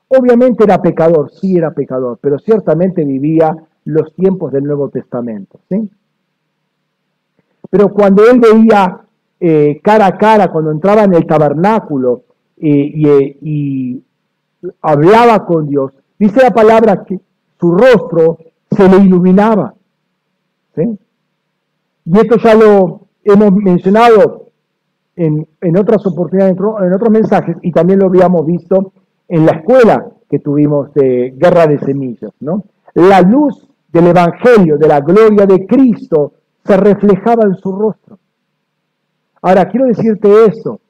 [SPEAKER 1] Obviamente era pecador, sí era pecador, pero ciertamente vivía los tiempos del Nuevo Testamento, ¿sí? Pero cuando él veía cara a cara, cuando entraba en el tabernáculo y hablaba con Dios, dice la palabra que su rostro se le iluminaba, ¿sí? Y esto ya lo hemos mencionado en otras oportunidades, en otros mensajes, y también lo habíamos visto en la escuela que tuvimos de Guerra de Semillas, ¿no? La luz del Evangelio, de la gloria de Cristo, se reflejaba en su rostro. Ahora, quiero decirte esto,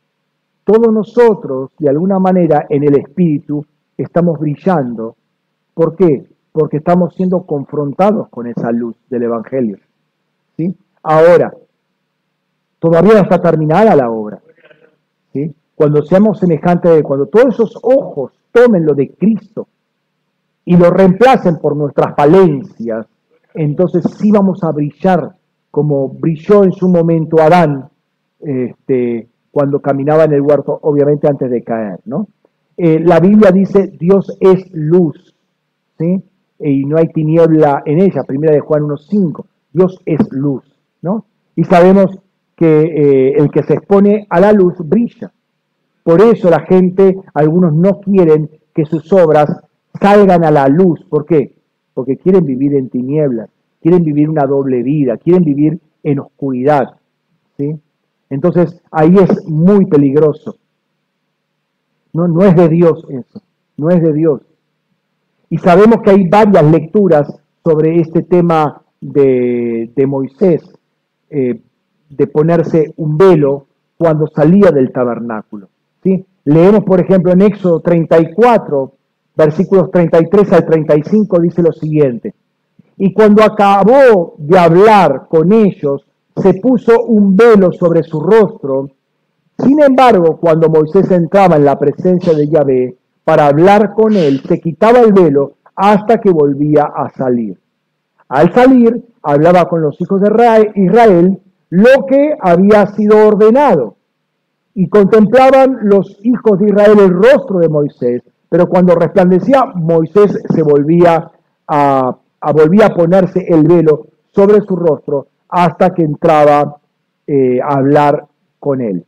[SPEAKER 1] todos nosotros, de alguna manera, en el Espíritu, estamos brillando. ¿Por qué? Porque estamos siendo confrontados con esa luz del Evangelio, ¿sí? Ahora, todavía no está terminada la obra, ¿sí? Cuando seamos semejantes a Él, cuando todos esos ojos tomen lo de Cristo y lo reemplacen por nuestras falencias, entonces sí vamos a brillar como brilló en su momento Adán cuando caminaba en el huerto, obviamente antes de caer, ¿no? La Biblia dice, Dios es luz, ¿sí? Y no hay tiniebla en ella, primera de Juan 1:5, Dios es luz, ¿no? Y sabemos que el que se expone a la luz brilla. Por eso la gente, algunos no quieren que sus obras salgan a la luz. ¿Por qué? Porque quieren vivir en tinieblas, quieren vivir una doble vida, quieren vivir en oscuridad, ¿sí? Entonces ahí es muy peligroso. No es de Dios eso, no es de Dios. Y sabemos que hay varias lecturas sobre este tema de Moisés, de ponerse un velo cuando salía del tabernáculo, ¿sí? Leemos, por ejemplo, en Éxodo 34, versículos 33 al 35, dice lo siguiente. Y cuando acabó de hablar con ellos, se puso un velo sobre su rostro. Sin embargo, cuando Moisés entraba en la presencia de Yahvé para hablar con él, se quitaba el velo hasta que volvía a salir. Al salir, hablaba con los hijos de Israel lo que había sido ordenado. Y contemplaban los hijos de Israel el rostro de Moisés, pero cuando resplandecía, Moisés se volvía a ponerse el velo sobre su rostro hasta que entraba a hablar con él.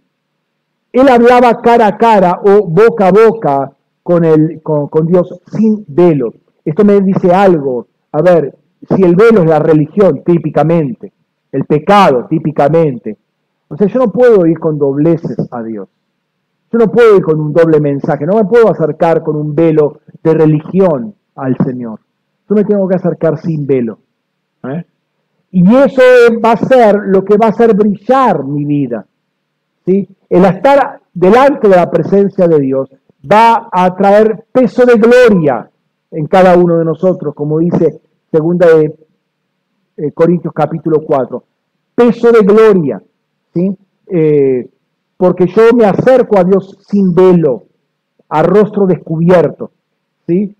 [SPEAKER 1] Él hablaba cara a cara o boca a boca con Dios sin velo. Esto me dice algo. A ver, si el velo es la religión típicamente, el pecado típicamente, o sea, yo no puedo ir con dobleces a Dios. Yo no puedo ir con un doble mensaje, no me puedo acercar con un velo de religión al Señor. Yo me tengo que acercar sin velo. Y eso va a ser lo que va a hacer brillar mi vida, ¿sí? El estar delante de la presencia de Dios va a traer peso de gloria en cada uno de nosotros, como dice 2 de Corintios capítulo 4. Peso de gloria, ¿sí? Porque yo me acerco a Dios sin velo, a rostro descubierto, ¿sí?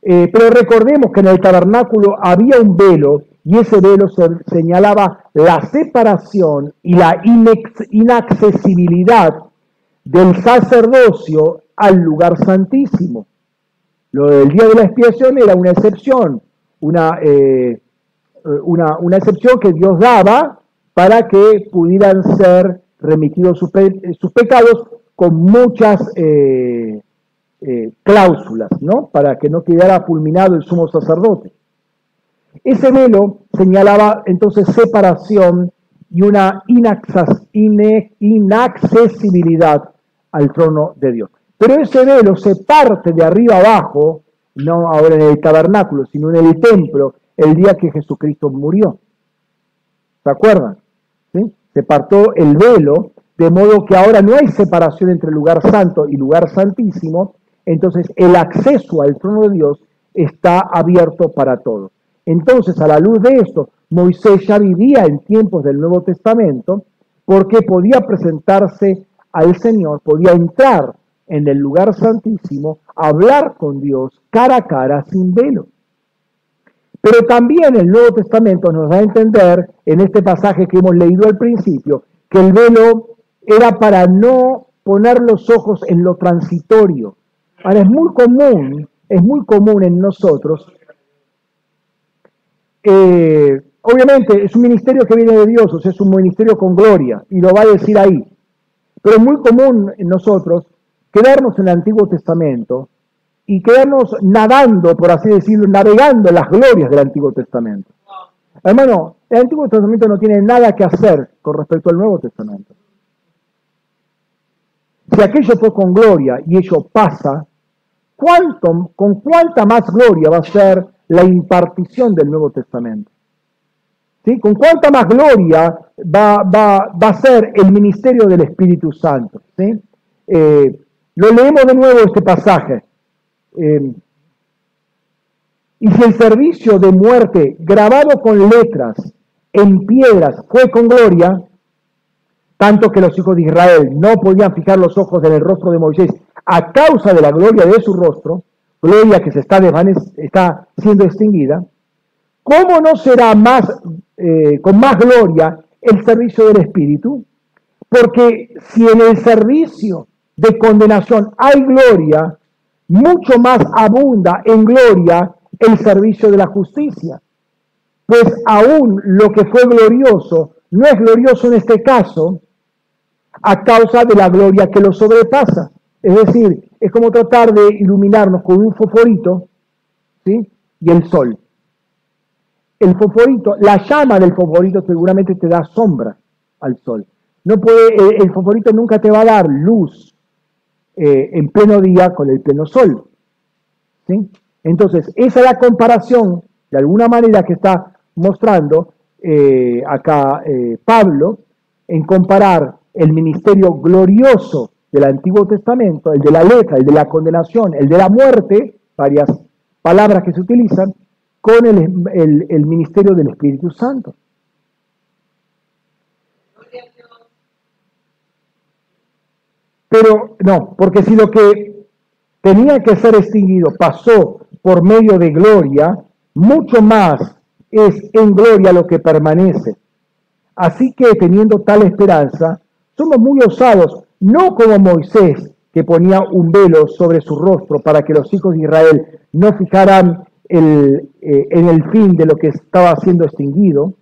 [SPEAKER 1] Pero recordemos que en el tabernáculo había un velo y ese velo señalaba la separación y la inaccesibilidad del sacerdocio al lugar santísimo. Lo del día de la expiación era una excepción, una excepción que Dios daba para que pudieran ser remitidos sus pecados con muchas cláusulas, ¿no? Para que no quedara fulminado el sumo sacerdote. Ese velo señalaba entonces separación y una inaccesibilidad al trono de Dios. Pero ese velo se parte de arriba abajo, no ahora en el tabernáculo, sino en el templo, el día que Jesucristo murió. ¿Se acuerdan? ¿Sí? Se partió el velo de modo que ahora no hay separación entre lugar santo y lugar santísimo, entonces el acceso al trono de Dios está abierto para todos. Entonces, a la luz de esto, Moisés ya vivía en tiempos del Nuevo Testamento porque podía presentarse al Señor, podía entrar en el lugar santísimo, hablar con Dios cara a cara sin velo. Pero también el Nuevo Testamento nos da a entender, en este pasaje que hemos leído al principio, que el velo era para no poner los ojos en lo transitorio. Ahora es muy común en nosotros. Obviamente es un ministerio que viene de Dios, o sea, es un ministerio con gloria, y lo va a decir ahí. Pero es muy común en nosotros quedarnos en el Antiguo Testamento y quedarnos nadando, por así decirlo, navegando en las glorias del Antiguo Testamento. Hermano, el Antiguo Testamento no tiene nada que hacer con respecto al Nuevo Testamento. Si aquello fue con gloria y ello pasa, ¿con cuánta más gloria va a ser la impartición del Nuevo Testamento? ¿Sí? ¿Con cuánta más gloria va a ser el ministerio del Espíritu Santo? ¿Sí? Lo leemos de nuevo este pasaje. Y si el servicio de muerte grabado con letras en piedras fue con gloria, tanto que los hijos de Israel no podían fijar los ojos en el rostro de Moisés a causa de la gloria de su rostro, gloria que se está siendo extinguida, ¿cómo no será con más gloria el servicio del Espíritu? Porque si en el servicio de condenación hay gloria, mucho más abunda en gloria el servicio de la justicia. Pues aún lo que fue glorioso no es glorioso en este caso a causa de la gloria que lo sobrepasa. Es decir, es como tratar de iluminarnos con un fosforito, ¿sí? Y el sol. El fosforito, la llama del fosforito seguramente te da sombra al sol. El fosforito nunca te va a dar luz en pleno día con el pleno sol. ¿Sí? Entonces, esa es la comparación, de alguna manera, que está mostrando acá Pablo, en comparar el ministerio glorioso del Antiguo Testamento, el de la letra, el de la condenación, el de la muerte, varias palabras que se utilizan, con el ministerio del Espíritu Santo. Pero no, porque si lo que tenía que ser extinguido pasó por medio de gloria, mucho más es en gloria lo que permanece. Así que teniendo tal esperanza, somos muy osados, no como Moisés, que ponía un velo sobre su rostro para que los hijos de Israel no fijaran en el fin de lo que estaba siendo extinguido.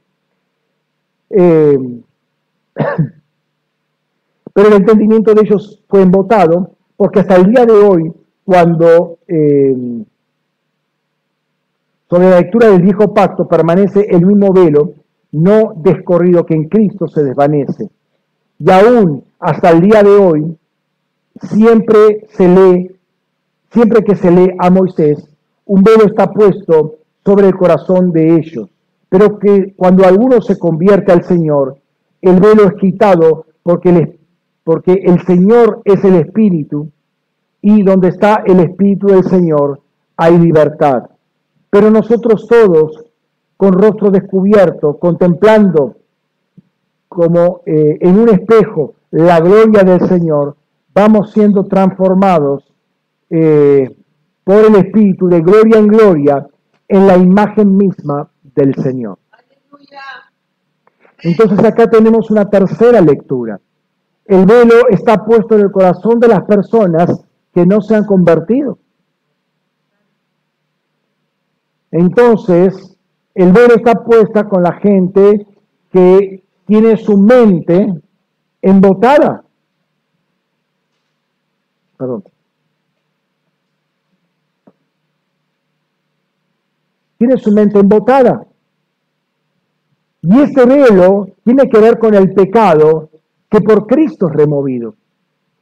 [SPEAKER 1] Pero el entendimiento de ellos fue embotado, porque hasta el día de hoy, cuando sobre la lectura del viejo pacto permanece el mismo velo, no descorrido, que en Cristo se desvanece. Y aún hasta el día de hoy, siempre que se lee a Moisés, un velo está puesto sobre el corazón de ellos. Pero que cuando alguno se convierte al Señor, el velo es quitado porque el Señor es el Espíritu, y donde está el Espíritu del Señor hay libertad. Pero nosotros todos, con rostro descubierto, contemplando como en un espejo la gloria del Señor, vamos siendo transformados por el Espíritu de gloria en gloria en la imagen misma del Señor. Entonces acá tenemos una tercera lectura. El velo está puesto en el corazón de las personas que no se han convertido. Entonces, el velo está puesta con la gente que tiene su mente embotada. Perdón. Tiene su mente embotada. Y este velo tiene que ver con el pecado que por Cristo es removido.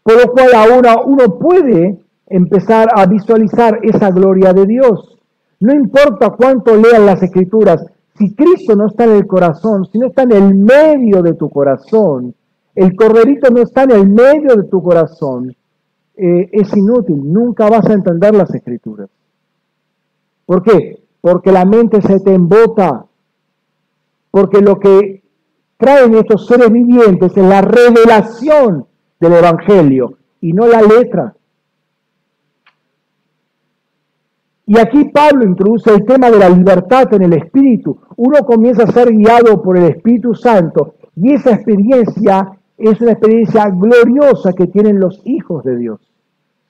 [SPEAKER 1] Por lo cual ahora uno puede empezar a visualizar esa gloria de Dios. No importa cuánto lean las Escrituras, si Cristo no está en el corazón, si no está en el medio de tu corazón, el corderito no está en el medio de tu corazón, es inútil, nunca vas a entender las Escrituras. ¿Por qué? Porque la mente se te embota, porque lo que traen estos seres vivientes es la revelación del Evangelio y no la letra. Y aquí Pablo introduce el tema de la libertad en el Espíritu. Uno comienza a ser guiado por el Espíritu Santo y esa experiencia es una experiencia gloriosa que tienen los hijos de Dios,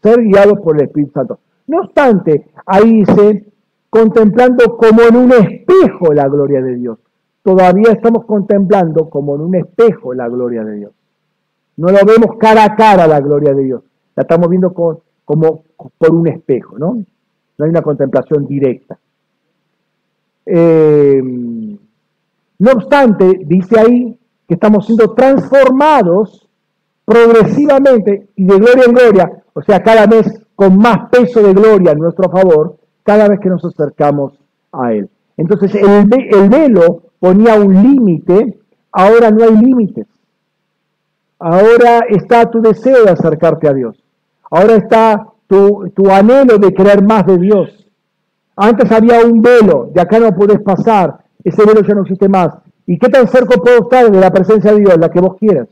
[SPEAKER 1] ser guiados por el Espíritu Santo. No obstante, ahí dice, contemplando como en un espejo la gloria de Dios. Todavía estamos contemplando como en un espejo la gloria de Dios. No lo vemos cara a cara la gloria de Dios. La estamos viendo como por un espejo, ¿no? No hay una contemplación directa. No obstante, dice ahí que estamos siendo transformados progresivamente y de gloria en gloria, o sea, cada vez con más peso de gloria en nuestro favor, cada vez que nos acercamos a Él. Entonces, el velo ponía un límite, ahora no hay límites. Ahora está tu deseo de acercarte a Dios. Ahora está tu anhelo de querer más de Dios. Antes había un velo, de acá no podés pasar, ese velo ya no existe más. ¿Y qué tan cerca puedo estar de la presencia de Dios? La que vos quieras.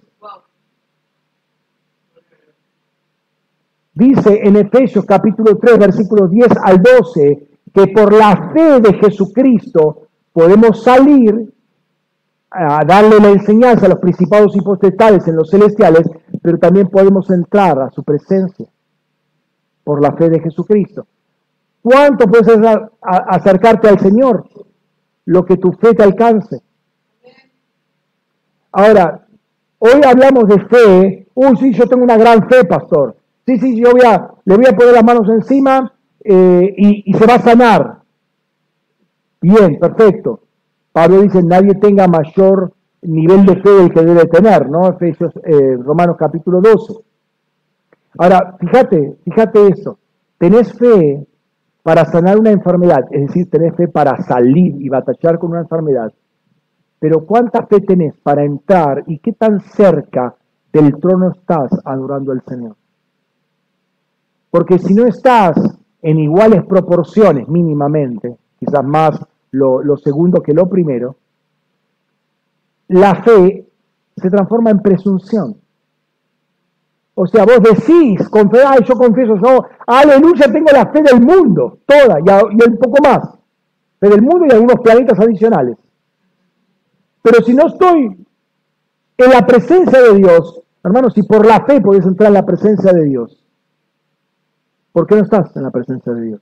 [SPEAKER 1] Dice en Efesios capítulo 3, versículos 10 al 12, que por la fe de Jesucristo podemos salir a darle la enseñanza a los principados y potestades en los celestiales, pero también podemos entrar a su presencia por la fe de Jesucristo. ¿Cuánto puedes acercarte al Señor? Lo que tu fe te alcance. Ahora, hoy hablamos de fe. Uy, sí, yo tengo una gran fe, pastor. Sí, yo le voy a poner las manos encima y se va a sanar. Bien, perfecto. Pablo dice, nadie tenga mayor nivel de fe del que debe tener, ¿no? Efesios, Romanos capítulo 12. Ahora, fíjate eso. Tenés fe para sanar una enfermedad, es decir, tenés fe para salir y batallar con una enfermedad. Pero ¿cuánta fe tenés para entrar y qué tan cerca del trono estás adorando al Señor? Porque si no estás en iguales proporciones mínimamente, quizás más lo segundo que lo primero, la fe se transforma en presunción. O sea, vos decís, yo confieso, aleluya, tengo la fe del mundo, toda, y un poco más. Fe del mundo y algunos planetas adicionales. Pero si no estoy en la presencia de Dios, hermanos, si por la fe podés entrar en la presencia de Dios, ¿por qué no estás en la presencia de Dios?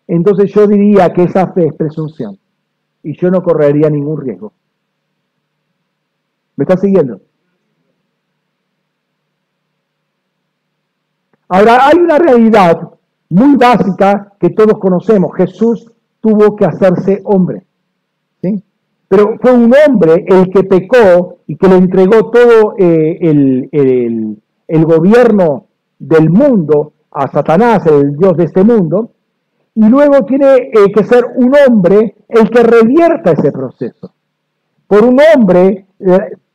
[SPEAKER 1] Entonces yo diría que esa fe es presunción y yo no correría ningún riesgo. ¿Me estás siguiendo? Ahora, hay una realidad muy básica que todos conocemos. Jesús tuvo que hacerse hombre, ¿sí? Pero fue un hombre el que pecó y que le entregó todo el gobierno del mundo a Satanás, el Dios de este mundo, y luego tiene que ser un hombre el que revierta ese proceso. Por un hombre,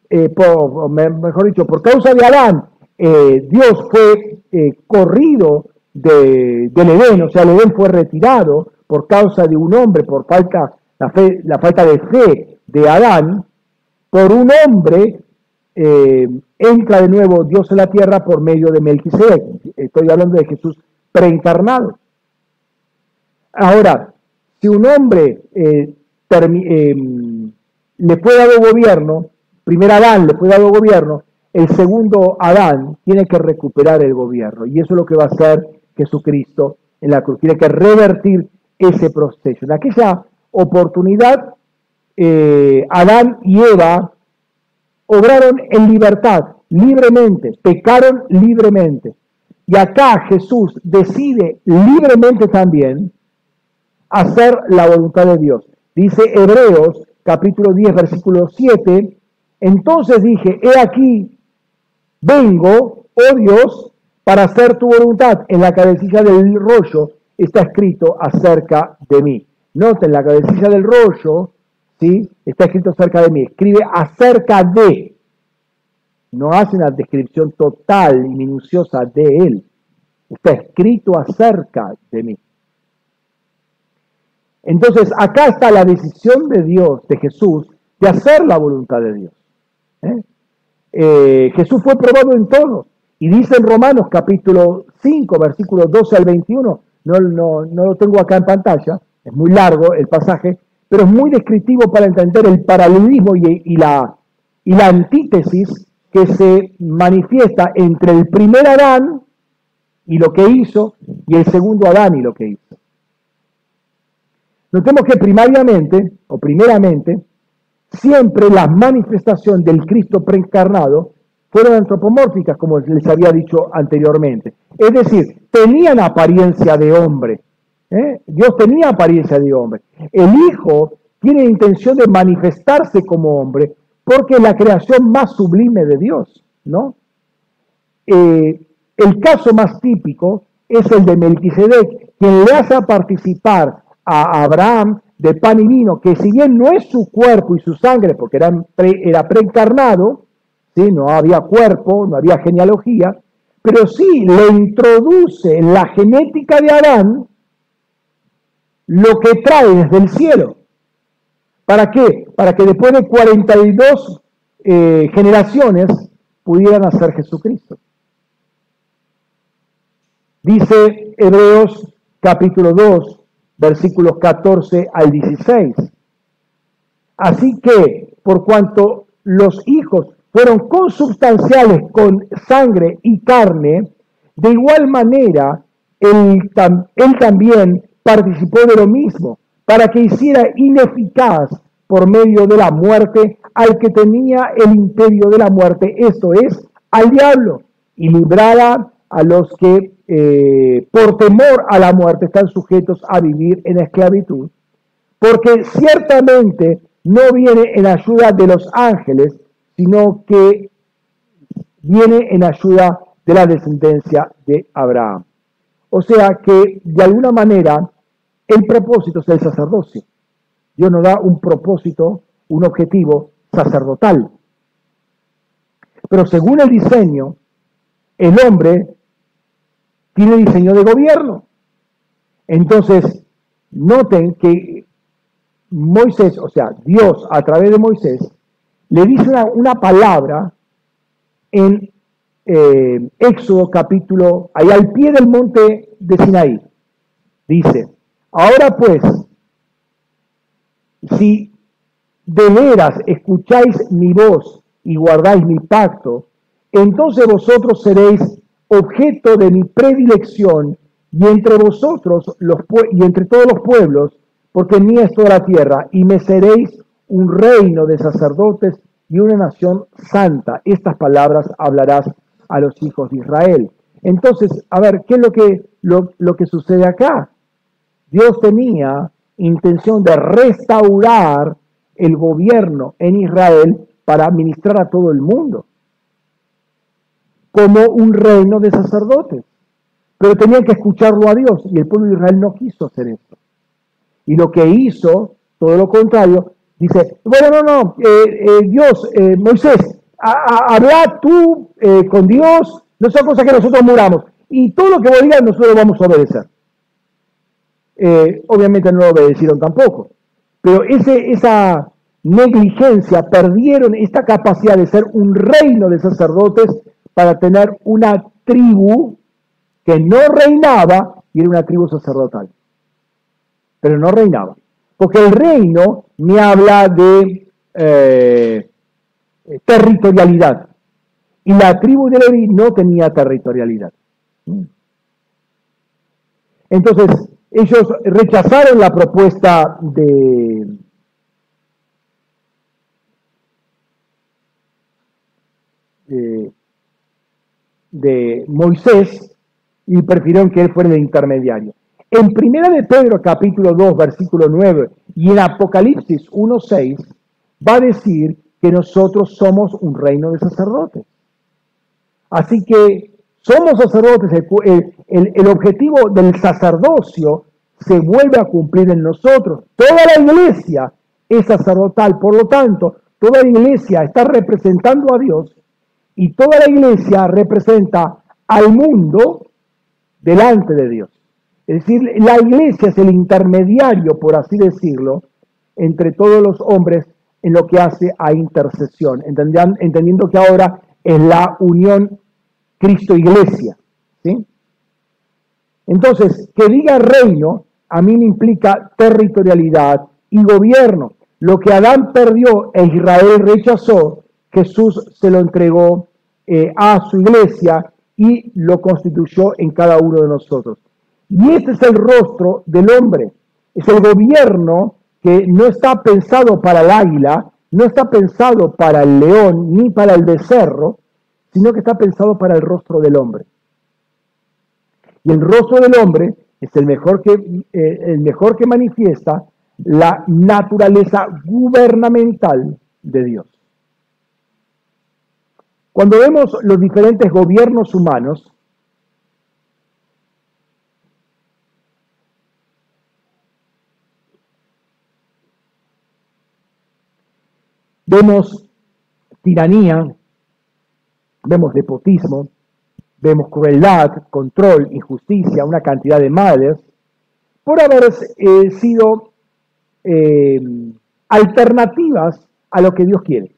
[SPEAKER 1] mejor dicho, por causa de Adán, Dios fue corrido del Edén, o sea, el Edén fue retirado por causa de un hombre, por la falta de fe de Adán. Por un hombre entra de nuevo Dios en la tierra por medio de Melquisedec. Estoy hablando de Jesús preencarnado. Ahora, si un hombre le fue dado gobierno, primer Adán le fue dado gobierno, el segundo Adán tiene que recuperar el gobierno. Y eso es lo que va a hacer Jesucristo en la cruz. Tiene que revertir ese proceso. En aquella oportunidad, Adán y Eva obraron en libertad, libremente, pecaron libremente. Y acá Jesús decide libremente también hacer la voluntad de Dios. Dice Hebreos capítulo 10, versículo 7, entonces dije, he aquí, vengo, oh Dios, para hacer tu voluntad. En la cabecilla del rollo está escrito acerca de mí. Noten, la cabecilla del rollo, ¿sí?, está escrito acerca de mí. Escribe acerca de. no hace una descripción total y minuciosa de Él. Está escrito acerca de mí. Entonces, acá está la decisión de Dios, de Jesús, de hacer la voluntad de Dios. Jesús fue probado en todo. Y dice en Romanos capítulo 5, versículos 12 al 21, no lo tengo acá en pantalla, es muy largo el pasaje, pero es muy descriptivo para entender el paralelismo y la antítesis que se manifiesta entre el primer Adán y lo que hizo, y el segundo Adán y lo que hizo. Notemos que primeramente, siempre la manifestación del Cristo preencarnado fueron antropomórficas, como les había dicho anteriormente. Es decir, tenían apariencia de hombre. Dios tenía apariencia de hombre. El Hijo tiene intención de manifestarse como hombre porque es la creación más sublime de Dios, ¿no? El caso más típico es el de Melquisedec, quien le hace participar a Abraham de pan y vino, que si bien no es su cuerpo y su sangre, porque era preencarnado, ¿sí? No había cuerpo, no había genealogía, pero sí le introduce en la genética de Adán lo que trae desde el cielo. ¿Para qué? Para que después de 42 generaciones pudiera nacer Jesucristo. Dice Hebreos capítulo 2, versículos 14 al 16. Así que, por cuanto los hijos fueron consubstanciales con sangre y carne, de igual manera él también participó de lo mismo, para que hiciera ineficaz por medio de la muerte al que tenía el imperio de la muerte, esto es, al diablo, y librara a los que por temor a la muerte están sujetos a vivir en esclavitud, porque ciertamente no viene en ayuda de los ángeles, sino que viene en ayuda de la descendencia de Abraham. O sea que, de alguna manera, el propósito es el sacerdocio. Dios nos da un propósito, un objetivo sacerdotal. Pero según el diseño, el hombre tiene diseño de gobierno. Entonces, noten que Moisés, o sea, Dios a través de Moisés, le dice una palabra en Éxodo capítulo, ahí al pie del monte de Sinaí. Dice, ahora pues, si de veras escucháis mi voz y guardáis mi pacto, entonces vosotros seréis objeto de mi predilección y entre vosotros y entre todos los pueblos, porque en mí es toda la tierra, y me seréis un reino de sacerdotes y una nación santa. Estas palabras hablarás a los hijos de Israel. Entonces, a ver, ¿qué es lo que sucede acá? Dios tenía intención de restaurar el gobierno en Israel para administrar a todo el mundo, como un reino de sacerdotes. Pero tenían que escucharlo a Dios, y el pueblo de Israel no quiso hacer esto. Y lo que hizo, todo lo contrario, dice, bueno, Dios, Moisés, habla tú con Dios, no sea cosa que nosotros muramos, y todo lo que vos digas nosotros vamos a obedecer. Obviamente no lo obedecieron tampoco, pero esa negligencia, perdieron esta capacidad de ser un reino de sacerdotes para tener una tribu que no reinaba y era una tribu sacerdotal. Pero no reinaba. Porque el reino me habla de territorialidad. Y la tribu de Leví no tenía territorialidad. Entonces, ellos rechazaron la propuesta de Moisés y prefirieron que él fuera el intermediario. En Primera de Pedro, capítulo 2, versículo 9, y en Apocalipsis 1:6, va a decir que nosotros somos un reino de sacerdotes. Así que somos sacerdotes, el objetivo del sacerdocio se vuelve a cumplir en nosotros. Toda la iglesia es sacerdotal, por lo tanto, toda la iglesia está representando a Dios Y toda la iglesia representa al mundo delante de Dios. Es decir, la iglesia es el intermediario, por así decirlo, entre todos los hombres en lo que hace a intercesión, entendiendo que ahora es la unión Cristo-Iglesia, ¿sí? Entonces, que diga reino, a mí me implica territorialidad y gobierno. Lo que Adán perdió e Israel rechazó, Jesús se lo entregó a su iglesia y lo constituyó en cada uno de nosotros. Y este es el rostro del hombre. Es el gobierno que no está pensado para el águila, no está pensado para el león, ni para el becerro, sino que está pensado para el rostro del hombre. Y el rostro del hombre es el mejor que manifiesta la naturaleza gubernamental de Dios. Cuando vemos los diferentes gobiernos humanos, vemos tiranía, vemos despotismo, vemos crueldad, control, injusticia, una cantidad de males, por haber sido alternativas a lo que Dios quiere.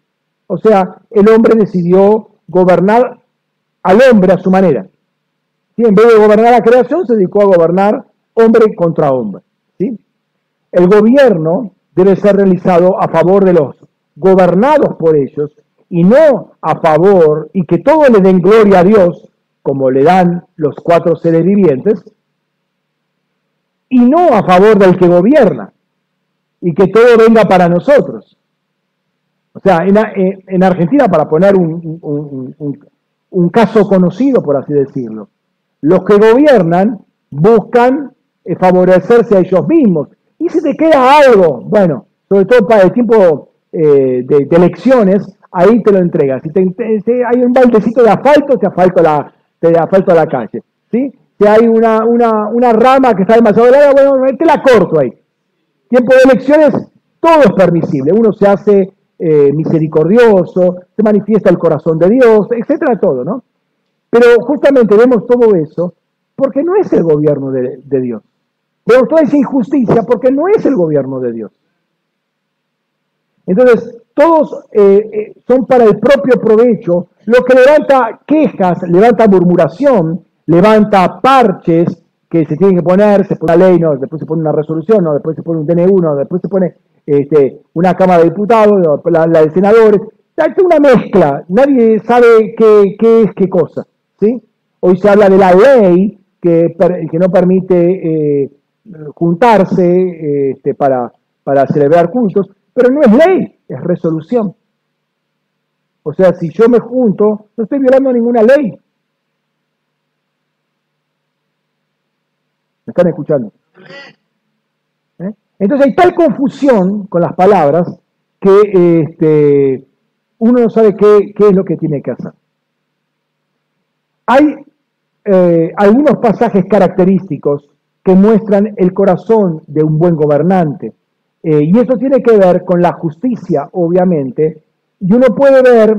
[SPEAKER 1] O sea, el hombre decidió gobernar al hombre a su manera. ¿Sí? En vez de gobernar la creación, se dedicó a gobernar hombre contra hombre. ¿Sí? El gobierno debe ser realizado a favor de los gobernados por ellos y no a favor, y que todos le den gloria a Dios, como le dan los 4 seres vivientes, y no a favor del que gobierna, y que todo venga para nosotros. O sea, en Argentina, para poner un caso conocido, por así decirlo, los que gobiernan buscan favorecerse a ellos mismos. Y si te queda algo, bueno, sobre todo para el tiempo de elecciones, ahí te lo entregas. Si hay un baldecito de asfalto, te asfalto la calle. ¿Sí? Si hay una rama que está demasiado larga, bueno, te la corto ahí. Tiempo de elecciones, todo es permisible. Uno se hace misericordioso, se manifiesta el corazón de Dios, etcétera, todo, ¿no? Pero justamente vemos todo eso porque no es el gobierno de Dios. Vemos toda esa injusticia porque no es el gobierno de Dios. Entonces, todos son para el propio provecho, lo que levanta quejas, levanta murmuración, levanta parches que se tienen que poner, se pone una ley, no, después se pone una resolución, no, después se pone un DNU, no, después se pone una Cámara de Diputados, la de Senadores. Hay una mezcla, nadie sabe qué es qué cosa, ¿sí? Hoy se habla de la ley que no permite juntarse para celebrar cultos, pero no es ley, es resolución. O sea, si yo me junto, no estoy violando ninguna ley. ¿Me están escuchando? Entonces hay tal confusión con las palabras que uno no sabe qué es lo que tiene que hacer. Hay algunos pasajes característicos que muestran el corazón de un buen gobernante. Y eso tiene que ver con la justicia, obviamente. Y uno puede ver,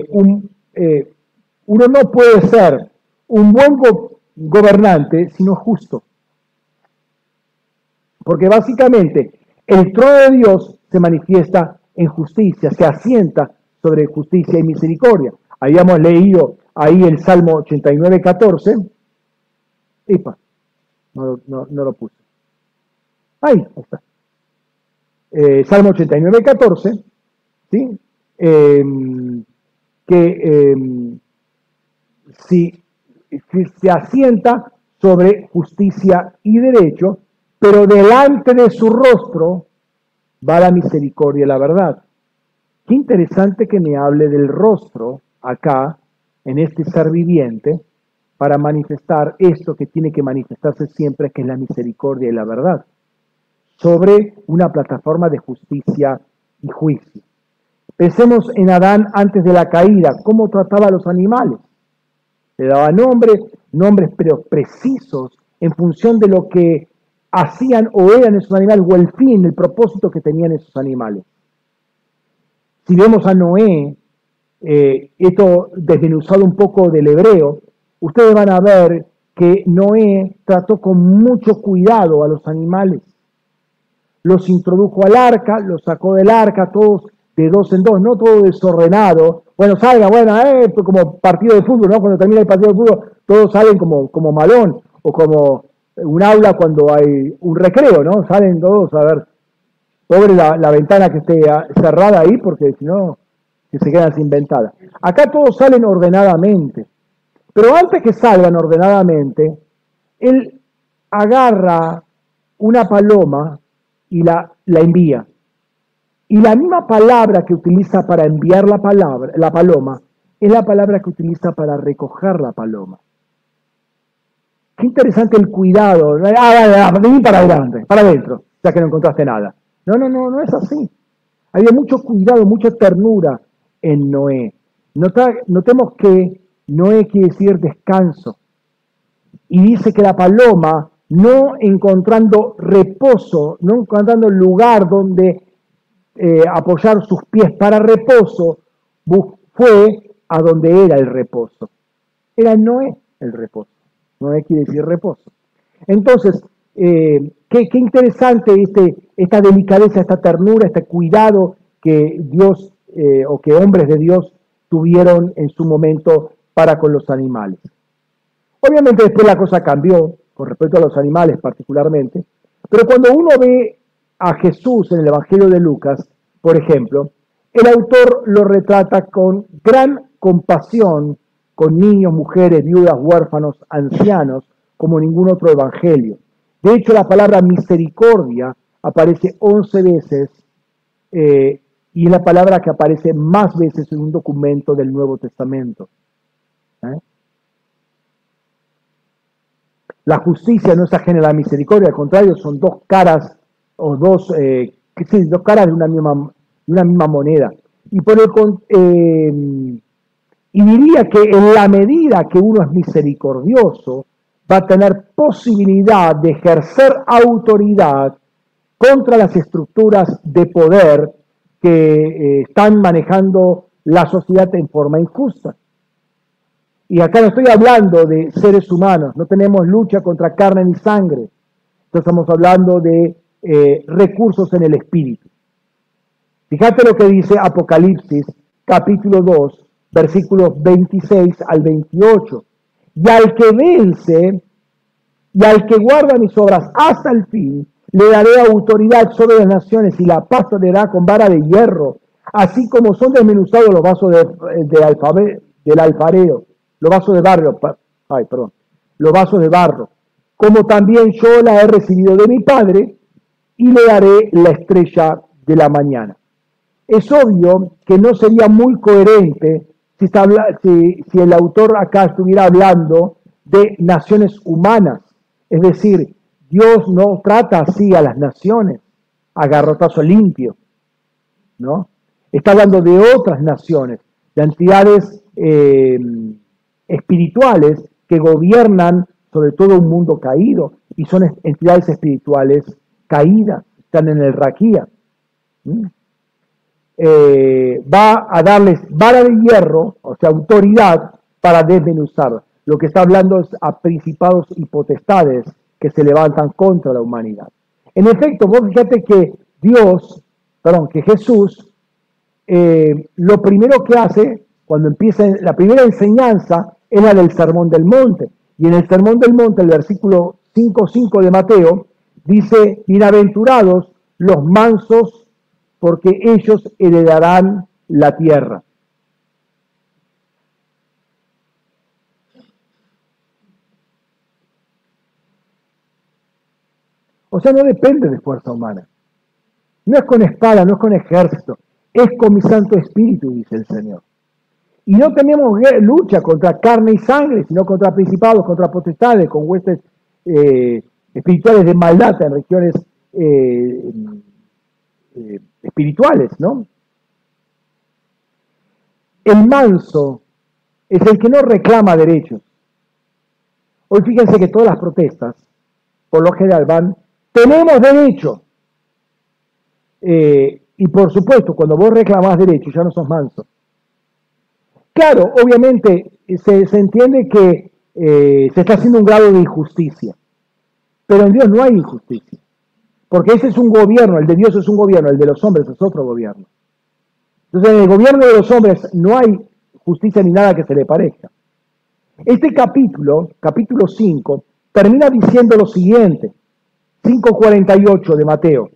[SPEAKER 1] uno no puede ser un buen gobernante sino justo. Porque básicamente el trono de Dios se manifiesta en justicia, se asienta sobre justicia y misericordia. Habíamos leído ahí el Salmo 89:14. Epa, no lo puse. Ahí está. Salmo 89:14, ¿sí? Si se asienta sobre justicia y derecho, pero delante de su rostro va la misericordia y la verdad. Qué interesante que me hable del rostro acá, en este ser viviente, para manifestar esto que tiene que manifestarse siempre, que es la misericordia y la verdad, sobre una plataforma de justicia y juicio. Pensemos en Adán antes de la caída, cómo trataba a los animales. Le daba nombres pero precisos en función de lo que hacían o eran esos animales, o el fin, el propósito que tenían esos animales. Si vemos a Noé, esto desmenuzado un poco del hebreo, ustedes van a ver que Noé trató con mucho cuidado a los animales. Los introdujo al arca, los sacó del arca, todos de dos en dos, no todo desordenado. Bueno, salga, bueno, pues como partido de fútbol, ¿no? Cuando termina el partido de fútbol, todos salen como malón, o como un aula cuando hay un recreo, ¿no? Salen todos, a ver, pobre la ventana que esté cerrada ahí, porque si no, que se quedan sin ventana. Acá todos salen ordenadamente, pero antes que salgan ordenadamente, él agarra una paloma y la envía. Y la misma palabra que utiliza para enviar la paloma, es la palabra que utiliza para recoger la paloma. Qué interesante el cuidado. Vení para adelante, para adentro, ya que no encontraste nada. No es así. Había mucho cuidado, mucha ternura en Noé. Notemos que Noé quiere decir descanso. Y dice que la paloma, no encontrando reposo, no encontrando lugar donde apoyar sus pies para reposo, fue a donde era el reposo. Era Noé el reposo. Noé quiere decir reposo. Entonces, qué interesante esta delicadeza, esta ternura, este cuidado que Dios o que hombres de Dios tuvieron en su momento para con los animales. Obviamente después la cosa cambió con respecto a los animales particularmente, pero cuando uno ve a Jesús en el Evangelio de Lucas, por ejemplo, el autor lo retrata con gran compasión con niños, mujeres, viudas, huérfanos, ancianos, como ningún otro evangelio. De hecho, la palabra misericordia aparece 11 veces y es la palabra que aparece más veces en un documento del Nuevo Testamento. La justicia no es ajena a la misericordia, al contrario, son dos caras o dos caras de una misma moneda. Y diría que en la medida que uno es misericordioso, va a tener posibilidad de ejercer autoridad contra las estructuras de poder que están manejando la sociedad en forma injusta. Y acá no estoy hablando de seres humanos, no tenemos lucha contra carne ni sangre. Estamos hablando de recursos en el espíritu. Fíjate lo que dice Apocalipsis, capítulo 2, versículos 26 al 28. Y al que vence, y al que guarda mis obras hasta el fin, le daré autoridad sobre las naciones y la pastoreará con vara de hierro, así como son desmenuzados los vasos del alfarero, los vasos de barro, los vasos de barro, como también yo la he recibido de mi Padre, y le daré la estrella de la mañana. Es obvio que no sería muy coherente si el autor acá estuviera hablando de naciones humanas. Es decir, Dios no trata así a las naciones, a garrotazo limpio, ¿no? Está hablando de otras naciones, de entidades espirituales que gobiernan sobre todo un mundo caído, y son entidades espirituales caídas, están en el raquía. Va a darles vara de hierro, o sea, autoridad para desmenuzar. Lo que está hablando es a principados y potestades que se levantan contra la humanidad. En efecto, vos fíjate que que Jesús, lo primero que hace, cuando empieza la primera enseñanza, es la del Sermón del Monte. Y en el Sermón del Monte, el versículo 5:5 de Mateo, dice, bienaventurados los mansos, porque ellos heredarán la tierra. O sea, no depende de fuerza humana. No es con espada, no es con ejército, es con mi Santo Espíritu, dice el Señor. Y no tenemos lucha contra carne y sangre, sino contra principados, contra potestades, con huestes espirituales de maldad en regiones espirituales, ¿no? El manso es el que no reclama derechos. Hoy fíjense que todas las protestas, por lo general, tenemos derecho. Y por supuesto, cuando vos reclamás derechos, ya no sos manso. Claro, obviamente se entiende que se está haciendo un grado de injusticia, pero en Dios no hay injusticia, porque ese es un gobierno, el de Dios es un gobierno, el de los hombres es otro gobierno. Entonces en el gobierno de los hombres no hay justicia ni nada que se le parezca. Este capítulo 5, termina diciendo lo siguiente, 5:48 de Mateo.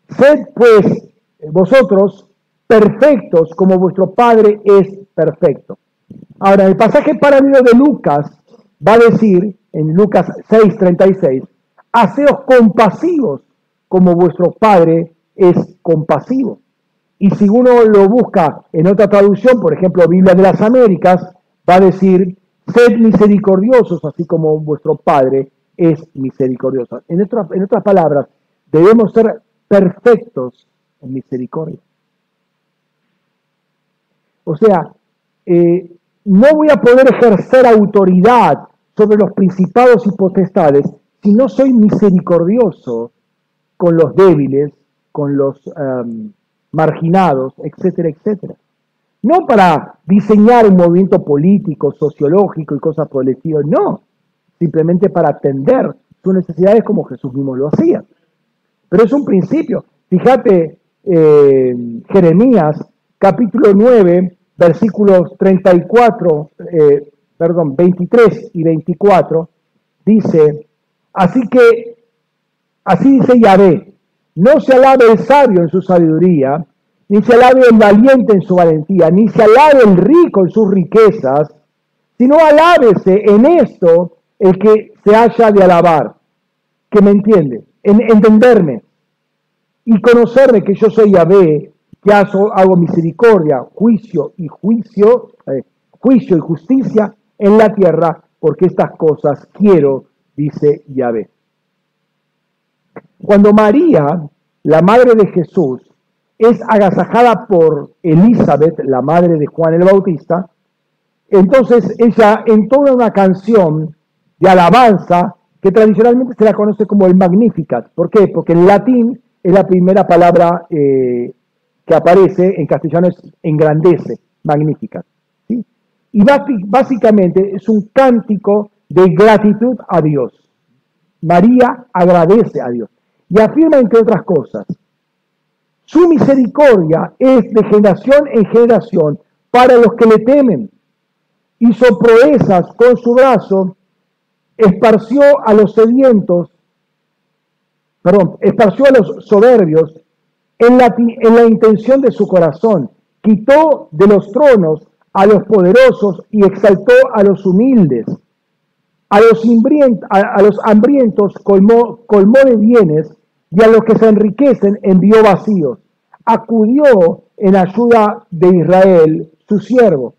[SPEAKER 1] Sed pues vosotros perfectos como vuestro Padre es perfecto. Ahora, el pasaje paralelo de Lucas va a decir, en Lucas 6:36, haceos compasivos como vuestro Padre es compasivo. Y si uno lo busca en otra traducción, por ejemplo, Biblia de las Américas, va a decir, sed misericordiosos, así como vuestro Padre es misericordioso. En otras palabras, debemos ser perfectos en misericordia. O sea, no voy a poder ejercer autoridad sobre los principados y potestades si no soy misericordioso con los débiles, con los marginados, etcétera, etcétera. No para diseñar un movimiento político, sociológico y cosas por el estilo, no. Simplemente para atender sus necesidades como Jesús mismo lo hacía. Pero es un principio. Fíjate, Jeremías, capítulo 9, versículos 23 y 24, dice, así dice Yahvé, no se alabe el sabio en su sabiduría, ni se alabe el valiente en su valentía, ni se alabe el rico en sus riquezas, sino alábese en esto el que se haya de alabar, que me entiende, entenderme y conocerme que yo soy Yahvé, que hago misericordia, juicio y justicia en la tierra, porque estas cosas quiero, dice Yahvé. Cuando María, la madre de Jesús, es agasajada por Elizabeth, la madre de Juan el Bautista, entonces ella entona una canción de alabanza que tradicionalmente se la conoce como el Magnificat. ¿Por qué? Porque en latín es la primera palabra que aparece, en castellano es engrandece, Magnificat. ¿Sí? Y básicamente es un cántico de gratitud a Dios. María agradece a Dios y afirma, entre otras cosas, su misericordia es de generación en generación para los que le temen. Hizo proezas con su brazo, esparció a los soberbios en la intención de su corazón. Quitó de los tronos a los poderosos y exaltó a los humildes. A los hambrientos colmó de bienes, y a los que se enriquecen envió vacíos. Acudió en ayuda de Israel, su siervo,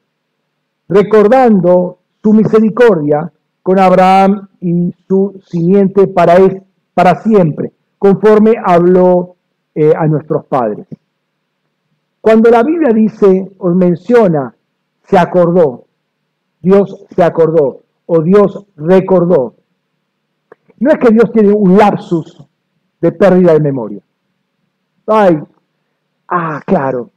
[SPEAKER 1] recordando su misericordia con Abraham y su simiente para siempre, conforme habló a nuestros padres. Cuando la Biblia dice o menciona, se acordó, Dios se acordó, o Dios recordó, no es que Dios tiene un lapsus de pérdida de memoria. Claro,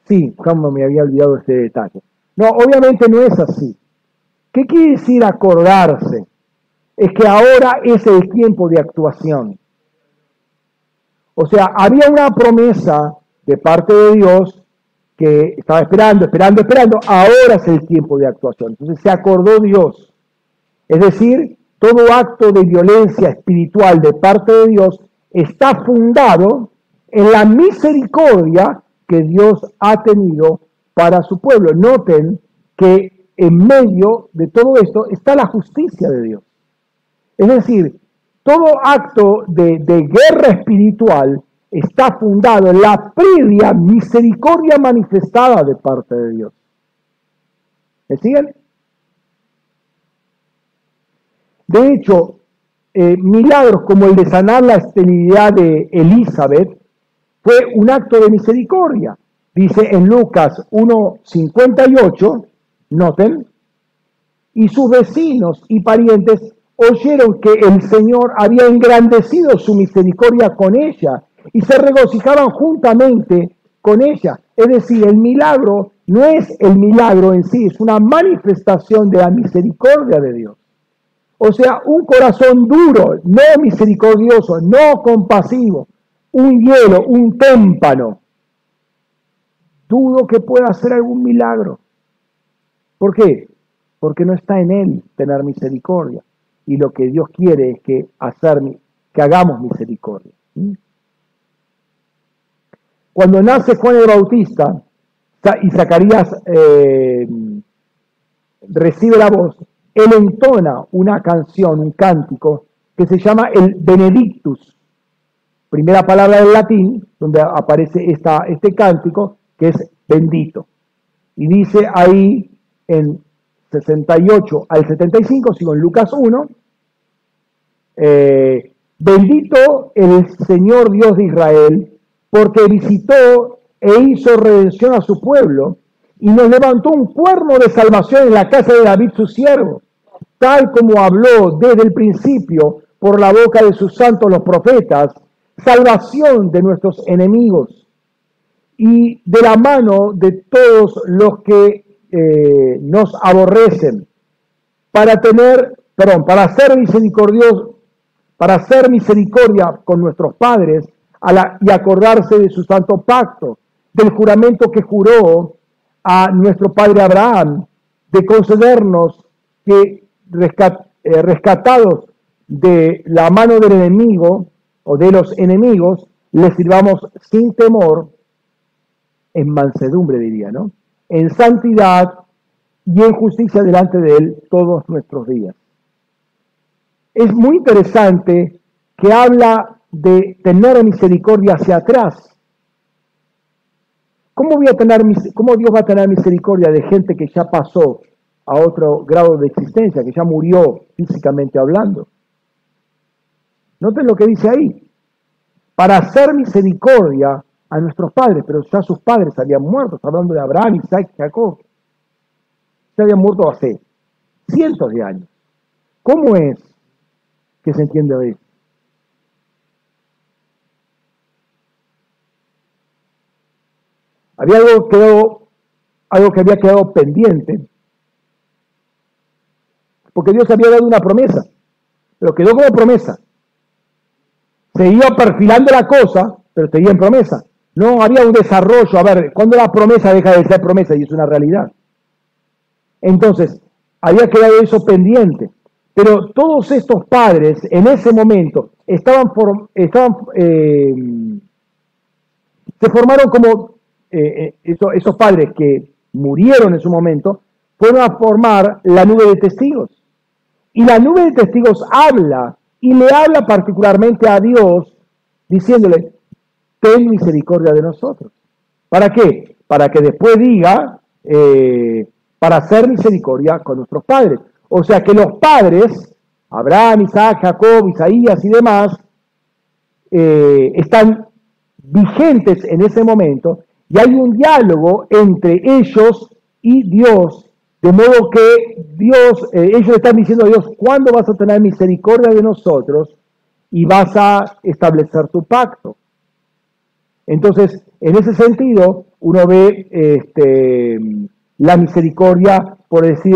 [SPEAKER 1] sí, cómo me había olvidado ese detalle. No, obviamente no es así. ¿Qué quiere decir acordarse? Es que ahora es el tiempo de actuación. O sea, había una promesa de parte de Dios que estaba esperando, ahora es el tiempo de actuación. Entonces se acordó Dios. Es decir, todo acto de violencia espiritual de parte de Dios está fundado en la misericordia que Dios ha tenido para su pueblo. Noten que en medio de todo esto está la justicia de Dios. Es decir, todo acto de guerra espiritual está fundado en la previa misericordia manifestada de parte de Dios. ¿Me siguen? De hecho, milagros como el de sanar la esterilidad de Elizabeth fue un acto de misericordia. Dice en Lucas 1:58, noten, y sus vecinos y parientes oyeron que el Señor había engrandecido su misericordia con ella y se regocijaban juntamente con ella. Es decir, el milagro no es el milagro en sí, es una manifestación de la misericordia de Dios. O sea, un corazón duro, no misericordioso, no compasivo, un hielo, un témpano. Dudo que pueda hacer algún milagro. ¿Por qué? Porque no está en él tener misericordia. Y lo que Dios quiere es que hagamos misericordia. Cuando nace Juan el Bautista y Zacarías recibe la voz, él entona una canción, un cántico, que se llama el Benedictus. Primera palabra del latín, donde aparece este cántico, que es bendito. Y dice ahí en 68 al 75, sigo en Lucas 1, bendito el Señor Dios de Israel, porque visitó e hizo redención a su pueblo, y nos levantó un cuerno de salvación en la casa de David su siervo, tal como habló desde el principio por la boca de sus santos los profetas, salvación de nuestros enemigos y de la mano de todos los que nos aborrecen, para hacer misericordia con nuestros padres y acordarse de su santo pacto, del juramento que juró a nuestro padre Abraham, de concedernos que rescatados de la mano del enemigo o de los enemigos, les sirvamos sin temor, en mansedumbre diría, ¿no? En santidad y en justicia delante de él todos nuestros días. Es muy interesante que habla de tener misericordia hacia atrás. ¿Cómo Dios va a tener misericordia de gente que ya pasó a otro grado de existencia, que ya murió físicamente hablando? Noten lo que dice ahí. Para hacer misericordia a nuestros padres, pero ya sus padres habían muerto, está hablando de Abraham, Isaac, Jacob. Se habían muerto hace cientos de años. ¿Cómo es que se entiende hoy? Había algo que había quedado pendiente, porque Dios había dado una promesa, pero quedó como promesa. Se iba perfilando la cosa, pero seguía en promesa. No había un desarrollo. A ver, ¿cuándo la promesa deja de ser promesa y es una realidad? Entonces, había quedado eso pendiente. Pero todos estos padres, en ese momento, se formaron como esos padres que murieron en su momento, fueron a formar la nube de testigos. Y la nube de testigos habla, y le habla particularmente a Dios, diciéndole, ten misericordia de nosotros. ¿Para qué? Para que después diga, para hacer misericordia con nuestros padres. O sea que los padres, Abraham, Isaac, Jacob, Isaías y demás, están vigentes en ese momento, y hay un diálogo entre ellos y Dios, de modo que ellos están diciendo a Dios, ¿cuándo vas a tener misericordia de nosotros y vas a establecer tu pacto? Entonces, en ese sentido, uno ve la misericordia, por así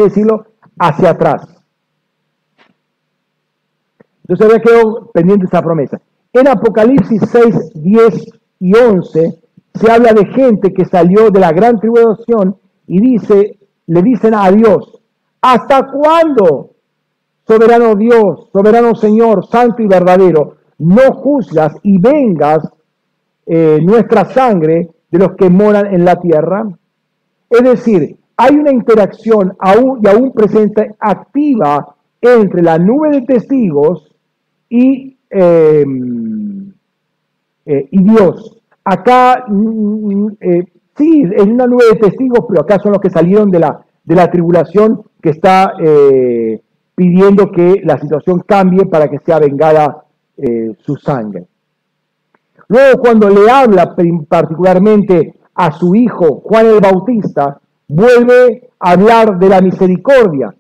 [SPEAKER 1] decirlo, hacia atrás. Entonces había quedado pendiente esa promesa. En Apocalipsis 6, 10 y 11 se habla de gente que salió de la gran tribulación y le dicen a Dios, ¿hasta cuándo, soberano Dios, soberano Señor, santo y verdadero, no juzgas y vengas nuestra sangre de los que moran en la tierra? Es decir, hay una interacción aún presente, activa, entre la nube de testigos y Dios. Acá sí, es una nube de testigos, pero acá son los que salieron de la tribulación, que está pidiendo que la situación cambie para que sea vengada su sangre. Luego, cuando le habla particularmente a su hijo Juan el Bautista, vuelve a hablar de la misericordia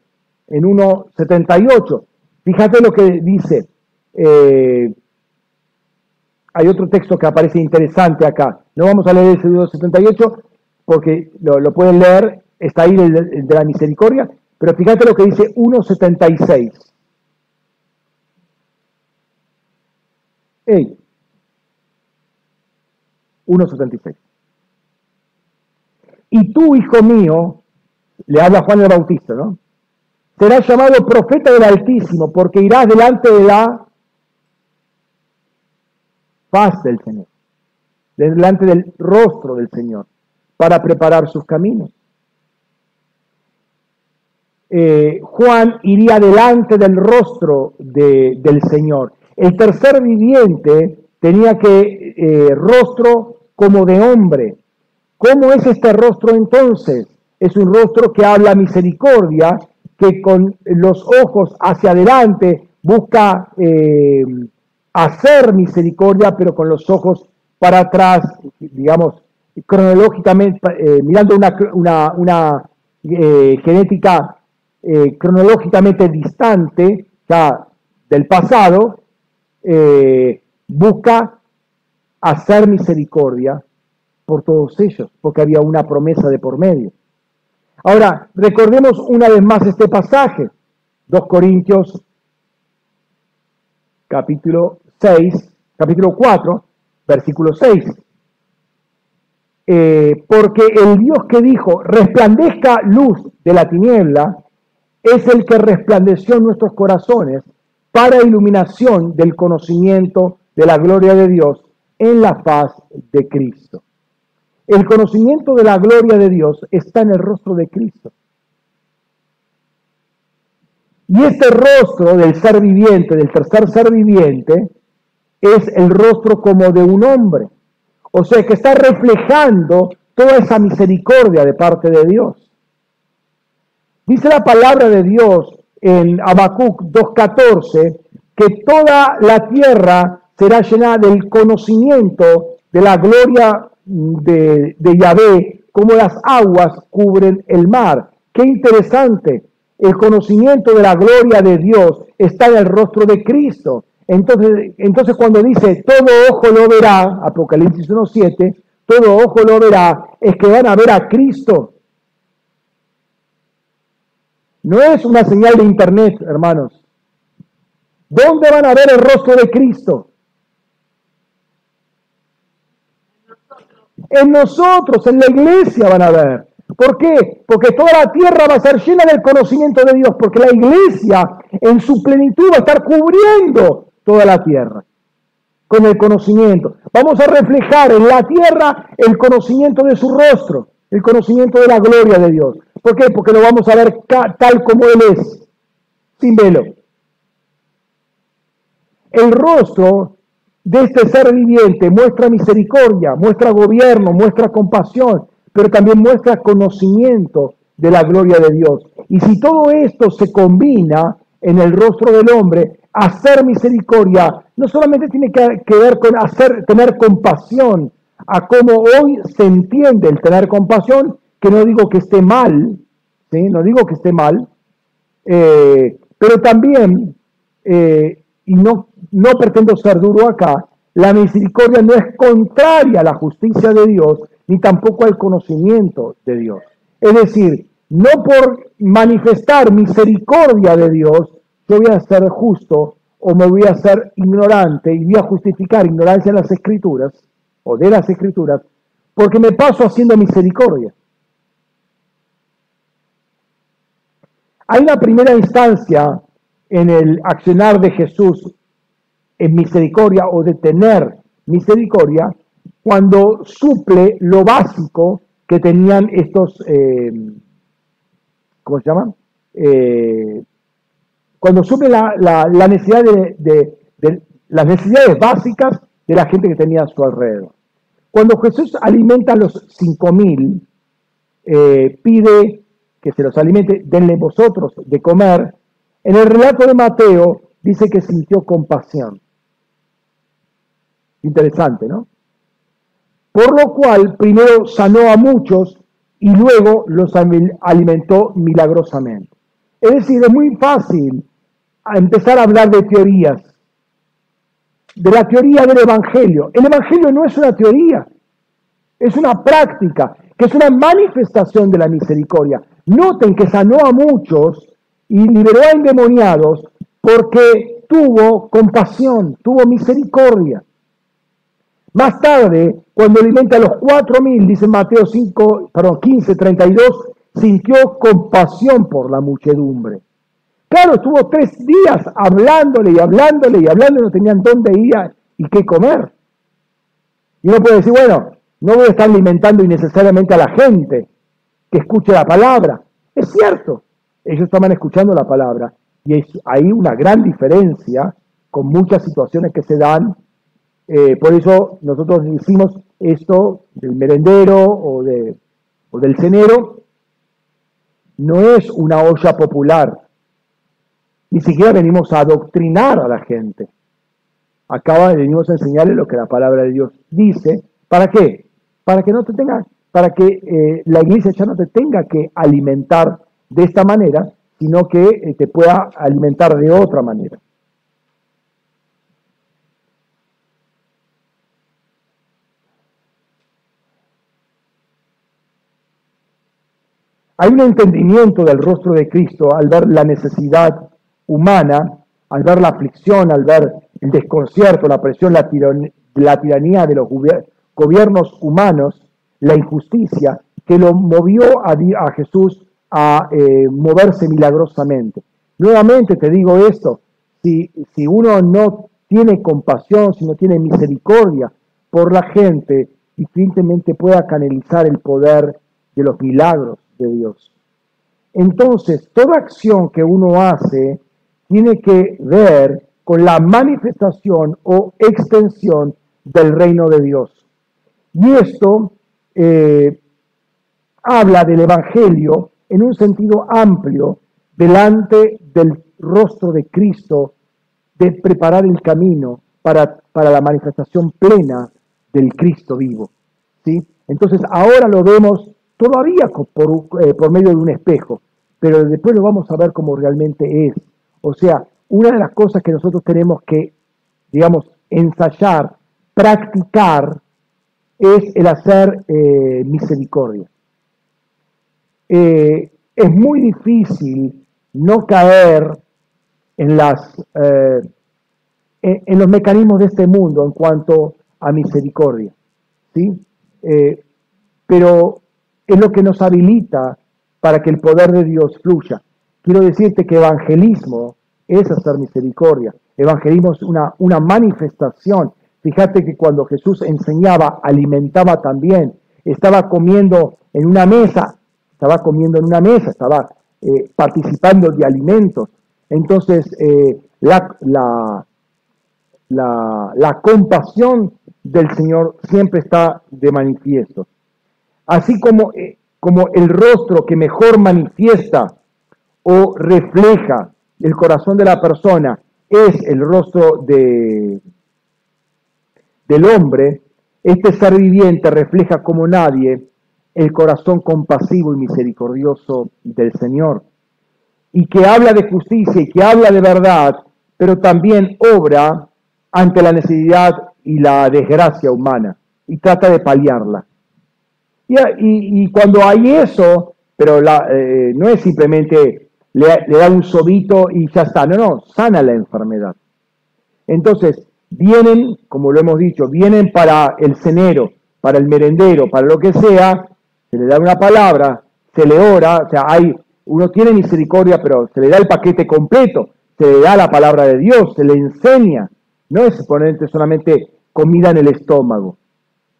[SPEAKER 1] en 1:78. Fíjate lo que dice. Hay otro texto que aparece interesante acá. No vamos a leer ese 1:78, porque lo pueden leer, está ahí de la misericordia, pero fíjate lo que dice 1:76. Hey, 1:76. Y tú, hijo mío, le habla Juan el Bautista, ¿no? Serás llamado profeta del Altísimo, porque irás delante de la faz del Señor, delante del rostro del Señor, para preparar sus caminos. Juan iría delante del rostro del Señor. El tercer viviente tenía rostro como de hombre. ¿Cómo es este rostro entonces? Es un rostro que habla misericordia, que con los ojos hacia adelante busca hacer misericordia, pero con los ojos para atrás, digamos, cronológicamente, mirando una genética cronológicamente distante, ya del pasado, busca hacer misericordia por todos ellos, porque había una promesa de por medio. Ahora, recordemos una vez más este pasaje, 2 Corintios capítulo 4, versículo 6. Porque el Dios que dijo, resplandezca luz de la tiniebla, es el que resplandeció en nuestros corazones para iluminación del conocimiento de la gloria de Dios en la faz de Cristo. El conocimiento de la gloria de Dios está en el rostro de Cristo. Y este rostro del ser viviente, del tercer ser viviente, es el rostro como de un hombre. O sea, que está reflejando toda esa misericordia de parte de Dios. Dice la palabra de Dios en Habacuc 2:14 que toda la tierra será llena del conocimiento de la gloria de Yahvé, como las aguas cubren el mar. ¡Qué interesante! El conocimiento de la gloria de Dios está en el rostro de Cristo. Entonces cuando dice, todo ojo lo verá, Apocalipsis 1:7, todo ojo lo verá, es que van a ver a Cristo. No es una señal de internet, hermanos. ¿Dónde van a ver el rostro de Cristo? En nosotros, en la iglesia van a ver. ¿Por qué? Porque toda la tierra va a ser llena del conocimiento de Dios, porque la iglesia en su plenitud va a estar cubriendo toda la tierra con el conocimiento. Vamos a reflejar en la tierra el conocimiento de su rostro, el conocimiento de la gloria de Dios. ¿Por qué? Porque lo vamos a ver tal como Él es, sin velo. El rostro de este ser viviente muestra misericordia, muestra gobierno, muestra compasión, pero también muestra conocimiento de la gloria de Dios. Y si todo esto se combina en el rostro del hombre, hacer misericordia no solamente tiene que ver con tener compasión, a cómo hoy se entiende el tener compasión, que no digo que esté mal, ¿sí? No digo que esté mal, pero también, y no pretendo ser duro acá, la misericordia no es contraria a la justicia de Dios, ni tampoco al conocimiento de Dios. Es decir, no por manifestar misericordia de Dios, yo voy a ser justo o me voy a ser ignorante y voy a justificar ignorancia en las Escrituras o de las Escrituras, porque me paso haciendo misericordia. Hay una primera instancia en el accionar de Jesús en misericordia o de tener misericordia, cuando suple lo básico que tenían estos, ¿cómo se llaman? Cuando suple la necesidad de las necesidades básicas de la gente que tenía a su alrededor. Cuando Jesús alimenta a los 5.000, pide que se los alimente, denle vosotros de comer. En el relato de Mateo dice que sintió compasión. Interesante, ¿no? Por lo cual, primero sanó a muchos y luego los alimentó milagrosamente. Es decir, es muy fácil empezar a hablar de teorías, de la teoría del Evangelio. El Evangelio no es una teoría, es una práctica. que es una manifestación de la misericordia. Noten que sanó a muchos y liberó a endemoniados porque tuvo compasión, tuvo misericordia. Más tarde, cuando alimenta a los 4.000, dice Mateo 15:32, sintió compasión por la muchedumbre. Claro, estuvo 3 días hablándole y hablándole y hablando y no tenían dónde ir y qué comer. Y uno puede decir, bueno, no voy a estar alimentando innecesariamente a la gente que escuche la palabra. Es cierto, ellos estaban escuchando la palabra y hay una gran diferencia con muchas situaciones que se dan. Por eso nosotros hicimos esto del merendero o del cenero. No es una olla popular. Ni siquiera venimos a adoctrinar a la gente. Acá venimos a enseñarles lo que la palabra de Dios dice. ¿Para qué? Para que la iglesia ya no te tenga que alimentar de esta manera, sino que te pueda alimentar de otra manera. Hay un entendimiento del rostro de Cristo al ver la necesidad humana, al ver la aflicción, al ver el desconcierto, la presión, la tiranía de los gobiernos humanos, la injusticia, que lo movió a Jesús a moverse milagrosamente. Nuevamente te digo esto, si uno no tiene compasión, si no tiene misericordia por la gente, difícilmente pueda canalizar el poder de los milagros de Dios. Entonces, toda acción que uno hace tiene que ver con la manifestación o extensión del reino de Dios. Y esto habla del Evangelio en un sentido amplio delante del rostro de Cristo, de preparar el camino para la manifestación plena del Cristo vivo. ¿Sí? Entonces, ahora lo vemos todavía por medio de un espejo, pero después lo vamos a ver como realmente es. O sea, una de las cosas que nosotros tenemos que, digamos, ensayar, practicar, es el hacer misericordia. Es muy difícil no caer en los mecanismos de este mundo en cuanto a misericordia, ¿sí? Pero es lo que nos habilita para que el poder de Dios fluya. Quiero decirte que evangelismo es hacer misericordia. Evangelismo es una manifestación. Fíjate que cuando Jesús enseñaba, alimentaba también. Estaba comiendo en una mesa, estaba participando de alimentos. Entonces, la compasión del Señor siempre está de manifiesto. Así como el rostro que mejor manifiesta o refleja el corazón de la persona es el rostro del hombre, este ser viviente refleja como nadie el corazón compasivo y misericordioso del Señor, y que habla de justicia y que habla de verdad, pero también obra ante la necesidad y la desgracia humana, y trata de paliarla. Y cuando hay eso, pero no es simplemente le da un sobito y ya está, no, sana la enfermedad. Entonces, vienen, como lo hemos dicho, vienen para el cenero, para el merendero, para lo que sea, se le da una palabra, se le ora, o sea, uno tiene misericordia, pero se le da el paquete completo, se le da la palabra de Dios, se le enseña, no es ponerte solamente comida en el estómago,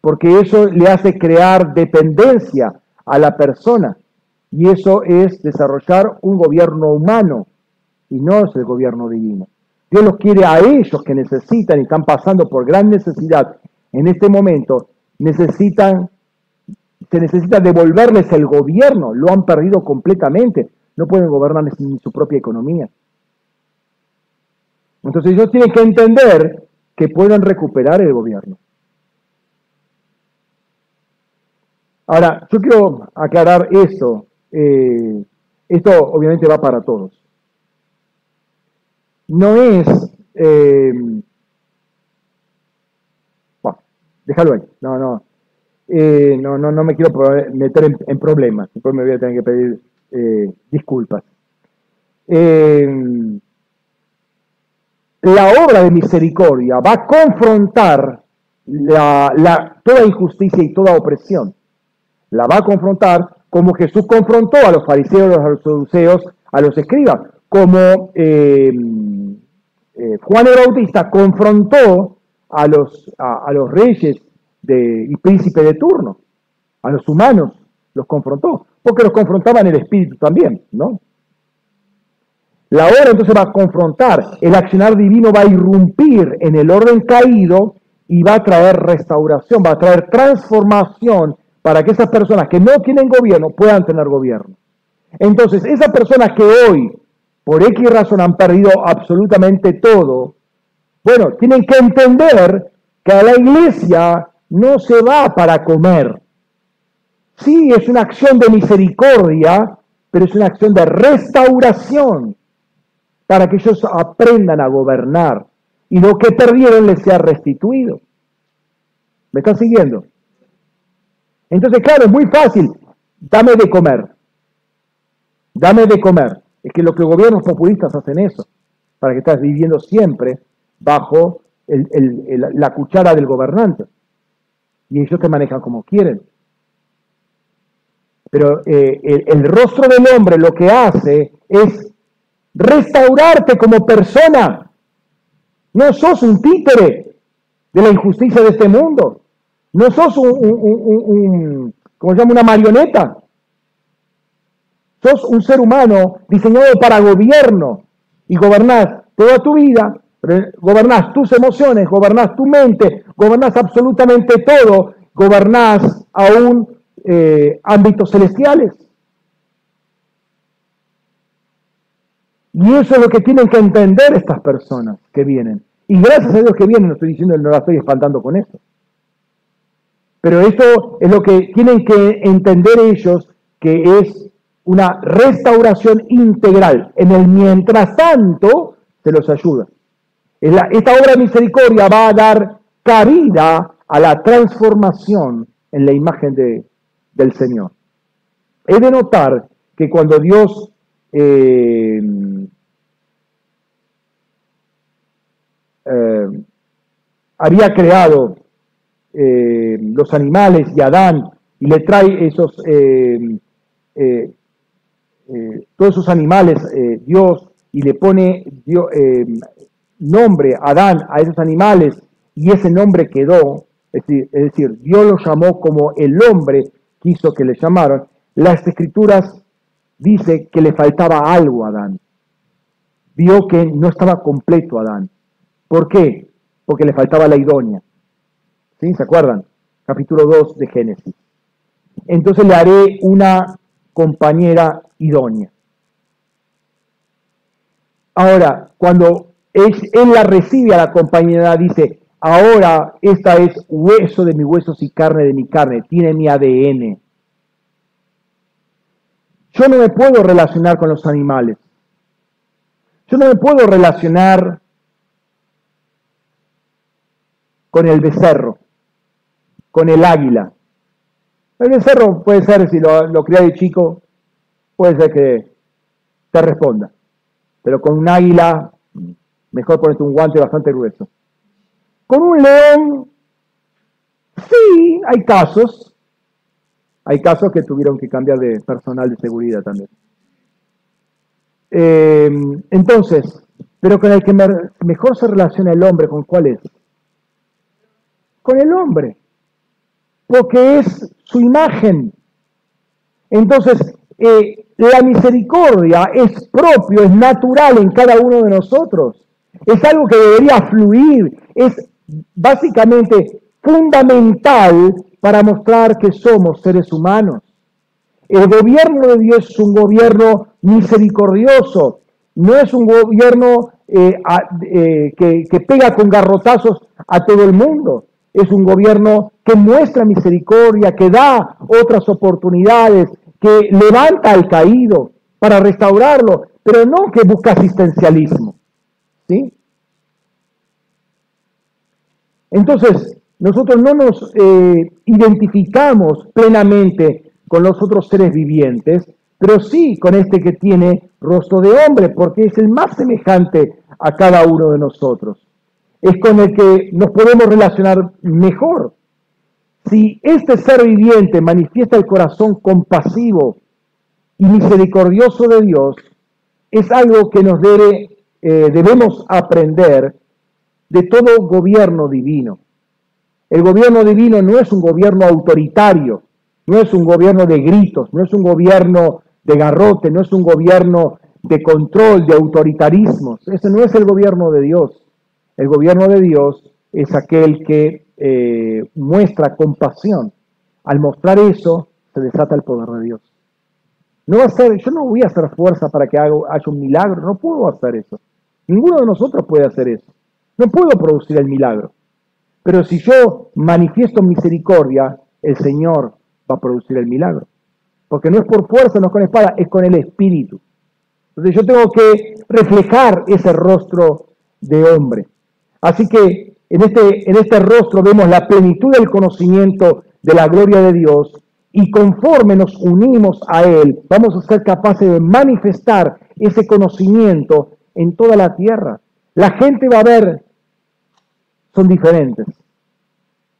[SPEAKER 1] porque eso le hace crear dependencia a la persona, y eso es desarrollar un gobierno humano, y no es el gobierno divino. Dios los quiere a ellos que necesitan y están pasando por gran necesidad en este momento, se necesita devolverles el gobierno, lo han perdido completamente, no pueden gobernar ni su propia economía. Entonces ellos tienen que entender que pueden recuperar el gobierno. Ahora, yo quiero aclarar esto. Esto obviamente va para todos. No es... bueno, déjalo ahí. No. no me quiero meter en problemas, después me voy a tener que pedir disculpas. La obra de misericordia va a confrontar toda injusticia y toda opresión. La va a confrontar como Jesús confrontó a los fariseos, a los saduceos, a los escribas, como Juan el Bautista confrontó a los reyes y príncipes de turno, a los humanos los confrontó, porque los confrontaba en el espíritu también, ¿no? La obra entonces va a confrontar, el accionar divino va a irrumpir en el orden caído y va a traer restauración, va a traer transformación para que esas personas que no tienen gobierno puedan tener gobierno. Entonces, esas personas que hoy, por X razón, han perdido absolutamente todo, bueno, tienen que entender que a la iglesia no se va para comer. Sí, es una acción de misericordia, pero es una acción de restauración para que ellos aprendan a gobernar y lo que perdieron les sea restituido. ¿Me están siguiendo? Entonces, claro, es muy fácil. Dame de comer. Dame de comer. Es que los gobiernos populistas hacen eso, para que estás viviendo siempre bajo la cuchara del gobernante. Y ellos te manejan como quieren. Pero el rostro del hombre lo que hace es restaurarte como persona. No sos un títere de la injusticia de este mundo. No sos ¿cómo se llama? Una marioneta. Sos un ser humano diseñado para gobierno y gobernás toda tu vida, gobernás tus emociones, gobernás tu mente, gobernás absolutamente todo, gobernás aún ámbitos celestiales. Y eso es lo que tienen que entender estas personas que vienen. Y gracias a Dios que vienen, no estoy diciendo, no la estoy espantando con esto. Pero esto es lo que tienen que entender ellos, que es una restauración integral. En el mientras tanto, se los ayuda. Esta obra de misericordia va a dar cabida a la transformación en la imagen del Señor. He de notar que cuando Dios había creado los animales y Adán y le trae todos esos animales Dios y le pone nombre Adán a esos animales y ese nombre quedó, es decir, Dios lo llamó como el hombre quiso que le llamaran. Las Escrituras dice que le faltaba algo a Adán. Vio que no estaba completo Adán. ¿Por qué? Porque le faltaba la idónea. ¿Sí? ¿Se acuerdan? Capítulo 2 de Génesis. Entonces le haré una compañera idónea. Ahora, cuando él la recibe a la compañera, dice, ahora esta es hueso de mis huesos y carne de mi carne, tiene mi ADN. Yo no me puedo relacionar con los animales. Yo no me puedo relacionar con el becerro, con el águila. El becerro puede ser, si lo cría de chico, puede ser que te responda. Pero con un águila, mejor ponerte un guante bastante grueso. Con un león, sí, hay casos. Hay casos que tuvieron que cambiar de personal de seguridad también. Entonces, pero con el que mejor se relaciona el hombre, ¿con cuál es? Con el hombre. Porque es su imagen. Entonces, la misericordia es propio, es natural en cada uno de nosotros. Es algo que debería fluir. Es básicamente fundamental para mostrar que somos seres humanos. El gobierno de Dios es un gobierno misericordioso. No es un gobierno que pega con garrotazos a todo el mundo. Es un gobierno que muestra misericordia, que da otras oportunidades, que levanta al caído para restaurarlo, pero no que busca asistencialismo. ¿Sí? Entonces, Nosotros no nos identificamos plenamente con los otros seres vivientes, pero sí con este que tiene rostro de hombre, porque es el más semejante a cada uno de nosotros. Es con el que nos podemos relacionar mejor. Si este ser viviente manifiesta el corazón compasivo y misericordioso de Dios, es algo que debemos aprender de todo gobierno divino. El gobierno divino no es un gobierno autoritario, no es un gobierno de gritos, no es un gobierno de garrote, no es un gobierno de control, de autoritarismos. Ese no es el gobierno de Dios. El gobierno de Dios es aquel que muestra compasión. Al mostrar eso, se desata el poder de Dios. Yo no voy a hacer fuerza para que haya un milagro, no puedo hacer eso. Ninguno de nosotros puede hacer eso. No puedo producir el milagro. Pero si yo manifiesto misericordia, el Señor va a producir el milagro. Porque no es por fuerza, no es con espada, es con el Espíritu. Entonces yo tengo que reflejar ese rostro de hombre. Así que en este rostro vemos la plenitud del conocimiento de la gloria de Dios, y conforme nos unimos a Él, vamos a ser capaces de manifestar ese conocimiento en toda la tierra. La gente va a ver, son diferentes.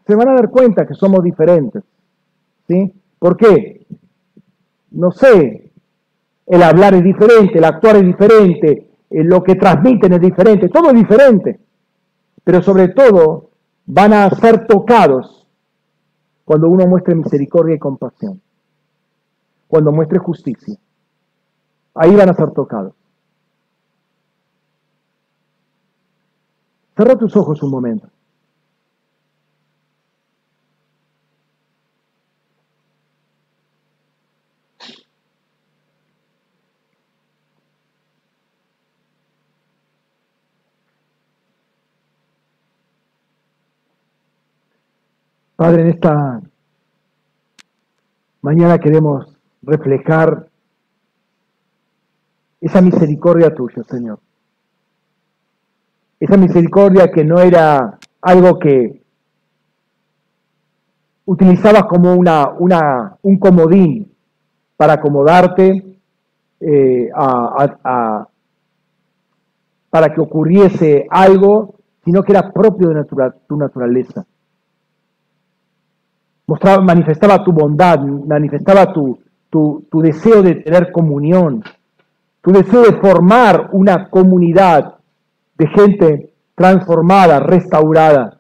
[SPEAKER 1] Se van a dar cuenta que somos diferentes. ¿Sí? ¿Por qué? No sé, el hablar es diferente, el actuar es diferente, lo que transmiten es diferente, todo es diferente. Pero sobre todo van a ser tocados cuando uno muestre misericordia y compasión, cuando muestre justicia. Ahí van a ser tocados. Cierra tus ojos un momento. Padre, en esta mañana queremos reflejar esa misericordia tuya, Señor. Esa misericordia que no era algo que utilizabas como un comodín para acomodarte, para que ocurriese algo, sino que era propio de tu naturaleza. Manifestaba tu bondad, manifestaba tu deseo de tener comunión, tu deseo de formar una comunidad de gente transformada, restaurada.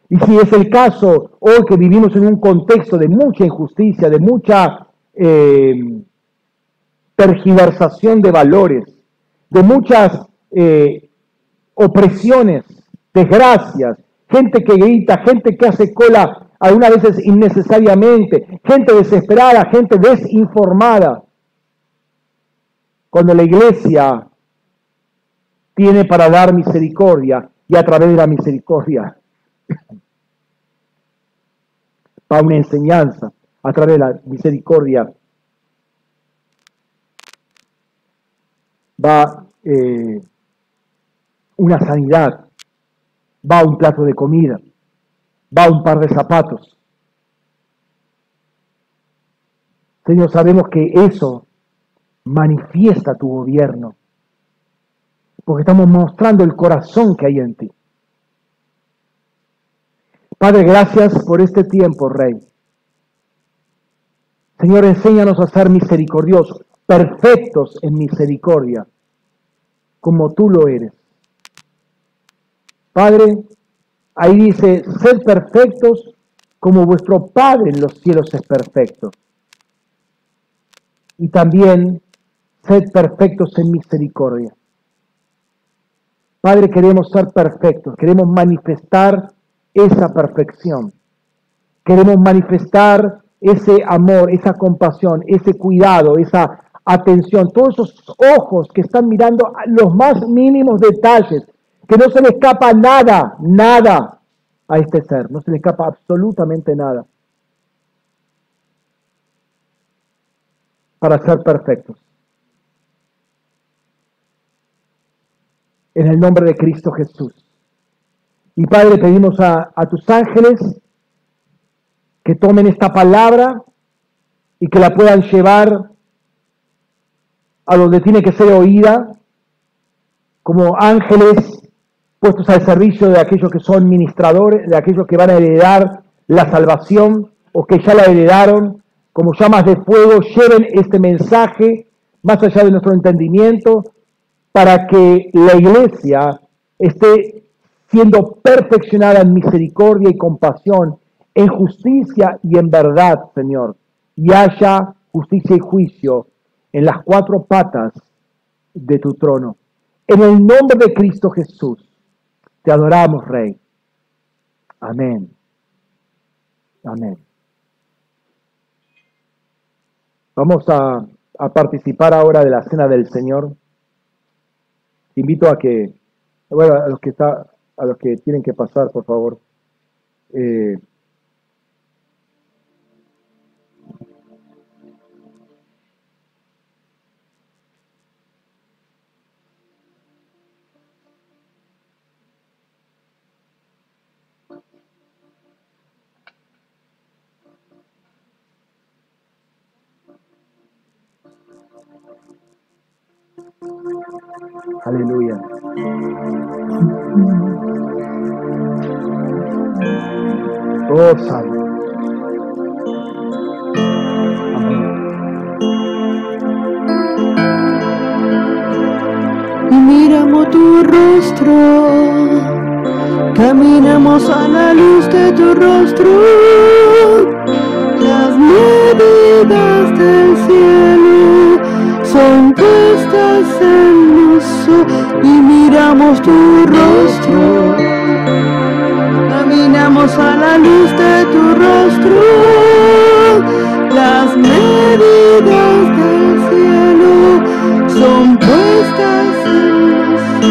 [SPEAKER 1] Y si es el caso hoy que vivimos en un contexto de mucha injusticia, de mucha tergiversación de valores, de muchas opresiones, desgracias, gente que grita, gente que hace cola algunas veces innecesariamente, gente desesperada, gente desinformada. Cuando la iglesia tiene para dar misericordia y a través de la misericordia va una enseñanza, a través de la misericordia va una sanidad, va un plato de comida, va un par de zapatos. Señor, sabemos que eso manifiesta tu gobierno, porque estamos mostrando el corazón que hay en ti. Padre, gracias por este tiempo, Rey. Señor, enséñanos a ser misericordiosos, perfectos en misericordia, como tú lo eres. Padre, ahí dice, sed perfectos como vuestro Padre en los cielos es perfecto. Y también, sed perfectos en misericordia. Padre, queremos ser perfectos, queremos manifestar esa perfección. Queremos manifestar ese amor, esa compasión, ese cuidado, esa atención, todos esos ojos que están mirando los más mínimos detalles, que no se le escapa nada, nada a este ser, no se le escapa absolutamente nada para ser perfectos. En el nombre de Cristo Jesús, Y Padre, pedimos a tus ángeles que tomen esta palabra y que la puedan llevar a donde tiene que ser oída, como ángeles puestos al servicio de aquellos que son ministradores, de aquellos que van a heredar la salvación o que ya la heredaron, como llamas de fuego, lleven este mensaje más allá de nuestro entendimiento, para que la iglesia esté siendo perfeccionada en misericordia y compasión, en justicia y en verdad, Señor, y haya justicia y juicio en las cuatro patas de tu trono. En el nombre de Cristo Jesús, te adoramos, Rey. Amén. Amén. Vamos a participar ahora de la Cena del Señor. Te invito a que, bueno, a los que tienen que pasar, por favor. Aleluya. Oh, Santo. Amén.
[SPEAKER 2] Y miramos tu rostro, caminamos a la luz de tu rostro, las medidas del cielo son puestas en nosotros. Y miramos tu rostro, caminamos a la luz de tu rostro, las medidas del cielo son puestas en nosotros.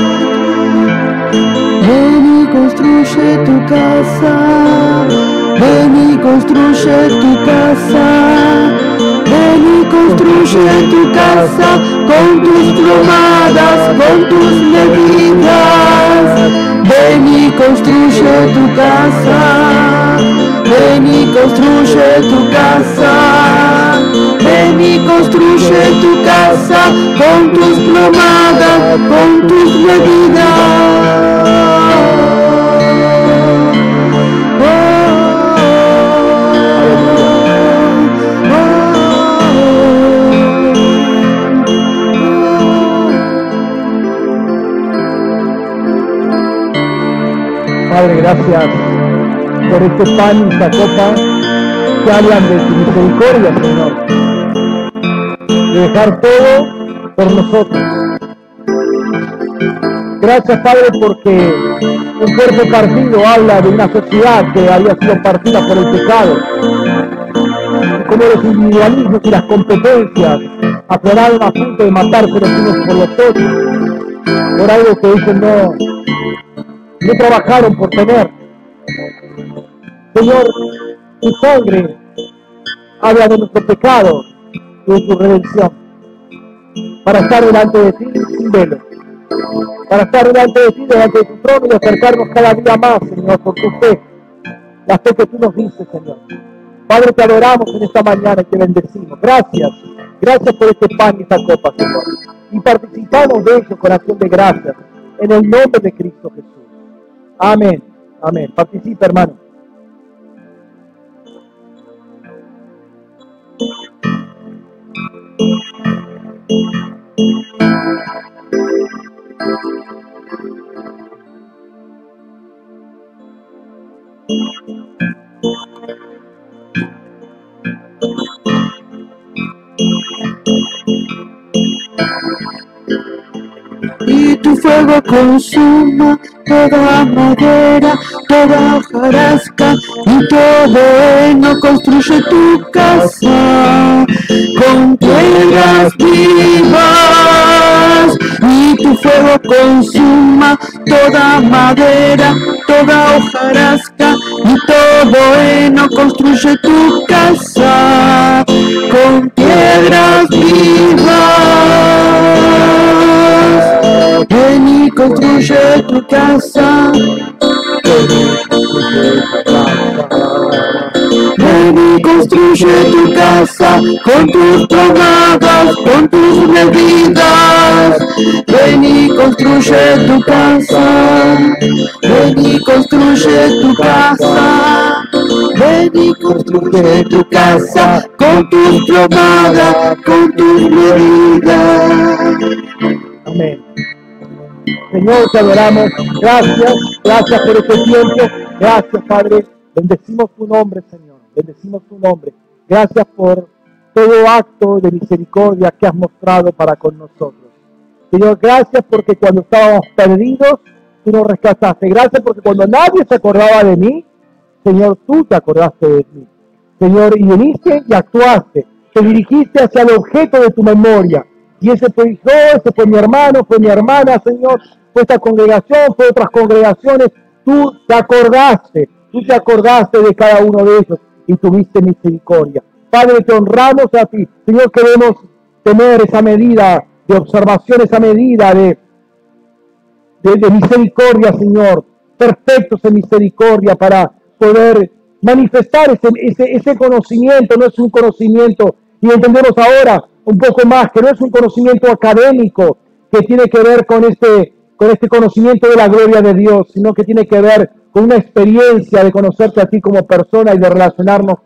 [SPEAKER 2] Ven y construye tu casa, ven y construye tu casa, ven y construye tu casa con tus plomadas, con tus medidas. Ven y construye tu casa, ven y construye tu casa, ven y construye tu casa con tus plomadas, con tus medidas.
[SPEAKER 1] Padre, gracias por este pan y esta copa que hablan de tu misericordia, Señor, de dejar todo por nosotros. Gracias, Padre, porque un cuerpo partido habla de una sociedad que había sido partida por el pecado, y como los individualismos y las competencias afloraron a punto de matarse los unos por los otros, por algo que ellos no trabajaron por tener. Señor, tu sangre habla de nuestro pecado y de tu redención, para estar delante de ti sin velo, para estar delante de ti, delante de tu trono, y acercarnos cada día más, Señor, por tu fe, la fe que tú nos dices, Señor. Padre, te adoramos en esta mañana y te bendecimos. Gracias por este pan y esta copa, Señor, y participamos de ello con acción de gracias, en el nombre de Cristo Jesús. Amén, amén. Participa, hermano.
[SPEAKER 2] Y tu fuego consuma toda madera, toda hojarasca y todo heno. Construye tu casa con piedras vivas. Y tu fuego consuma toda madera, toda hojarasca y todo heno. Construye tu casa con piedras vivas. Ven y construye tu casa Ven y construye tu casa con tus pronadas, con tus medidas. Ven y construye tu casa. Ven y construye tu casa. Ven y construye tu casa con tus pronadas, con tus medidas.
[SPEAKER 1] Amén. Señor, te adoramos. Gracias por este tiempo. Gracias, Padre. Bendecimos tu nombre, Señor. Bendecimos tu nombre. Gracias por todo acto de misericordia que has mostrado para con nosotros. Señor, gracias porque cuando estábamos perdidos, tú nos rescataste. Gracias porque cuando nadie se acordaba de mí, Señor, tú te acordaste de mí. Señor, y viniste y actuaste. Te dirigiste hacia el objeto de tu memoria. Y ese fue yo, ese fue mi hermano, fue mi hermana, Señor. Fue esta congregación, fue otras congregaciones. Tú te acordaste de cada uno de ellos y tuviste misericordia. Padre, te honramos a ti. Señor, queremos tener esa medida de observación, esa medida de misericordia, Señor. Perfectos en misericordia para poder manifestar ese conocimiento. No es un conocimiento, y entendemos ahora un poco más, que no es un conocimiento académico que tiene que ver con este conocimiento de la gloria de Dios, sino que tiene que ver con una experiencia de conocerte a ti como persona y de relacionarnos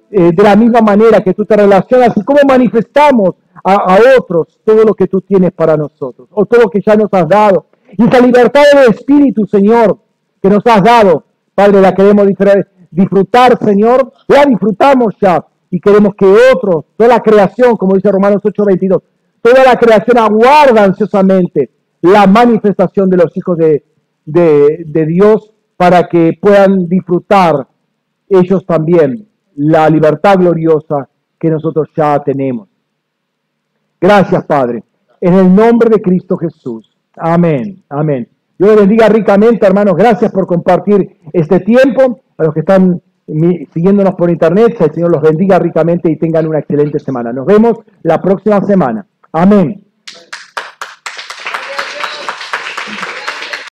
[SPEAKER 1] de la misma manera que tú te relacionas y cómo manifestamos a otros todo lo que tú tienes para nosotros, o todo lo que ya nos has dado. Y esa libertad del Espíritu, Señor, que nos has dado, Padre, la queremos disfrutar, Señor, la disfrutamos ya, y queremos que otros, toda la creación, como dice Romanos 8:22, toda la creación aguarda ansiosamente la manifestación de los hijos de Dios para que puedan disfrutar ellos también la libertad gloriosa que nosotros ya tenemos. Gracias, Padre, en el nombre de Cristo Jesús. Amén, amén. Dios les bendiga ricamente, hermanos. Gracias por compartir este tiempo. A los que están siguiéndonos por internet, que el Señor los bendiga ricamente y tengan una excelente semana. Nos vemos la próxima semana. Amén.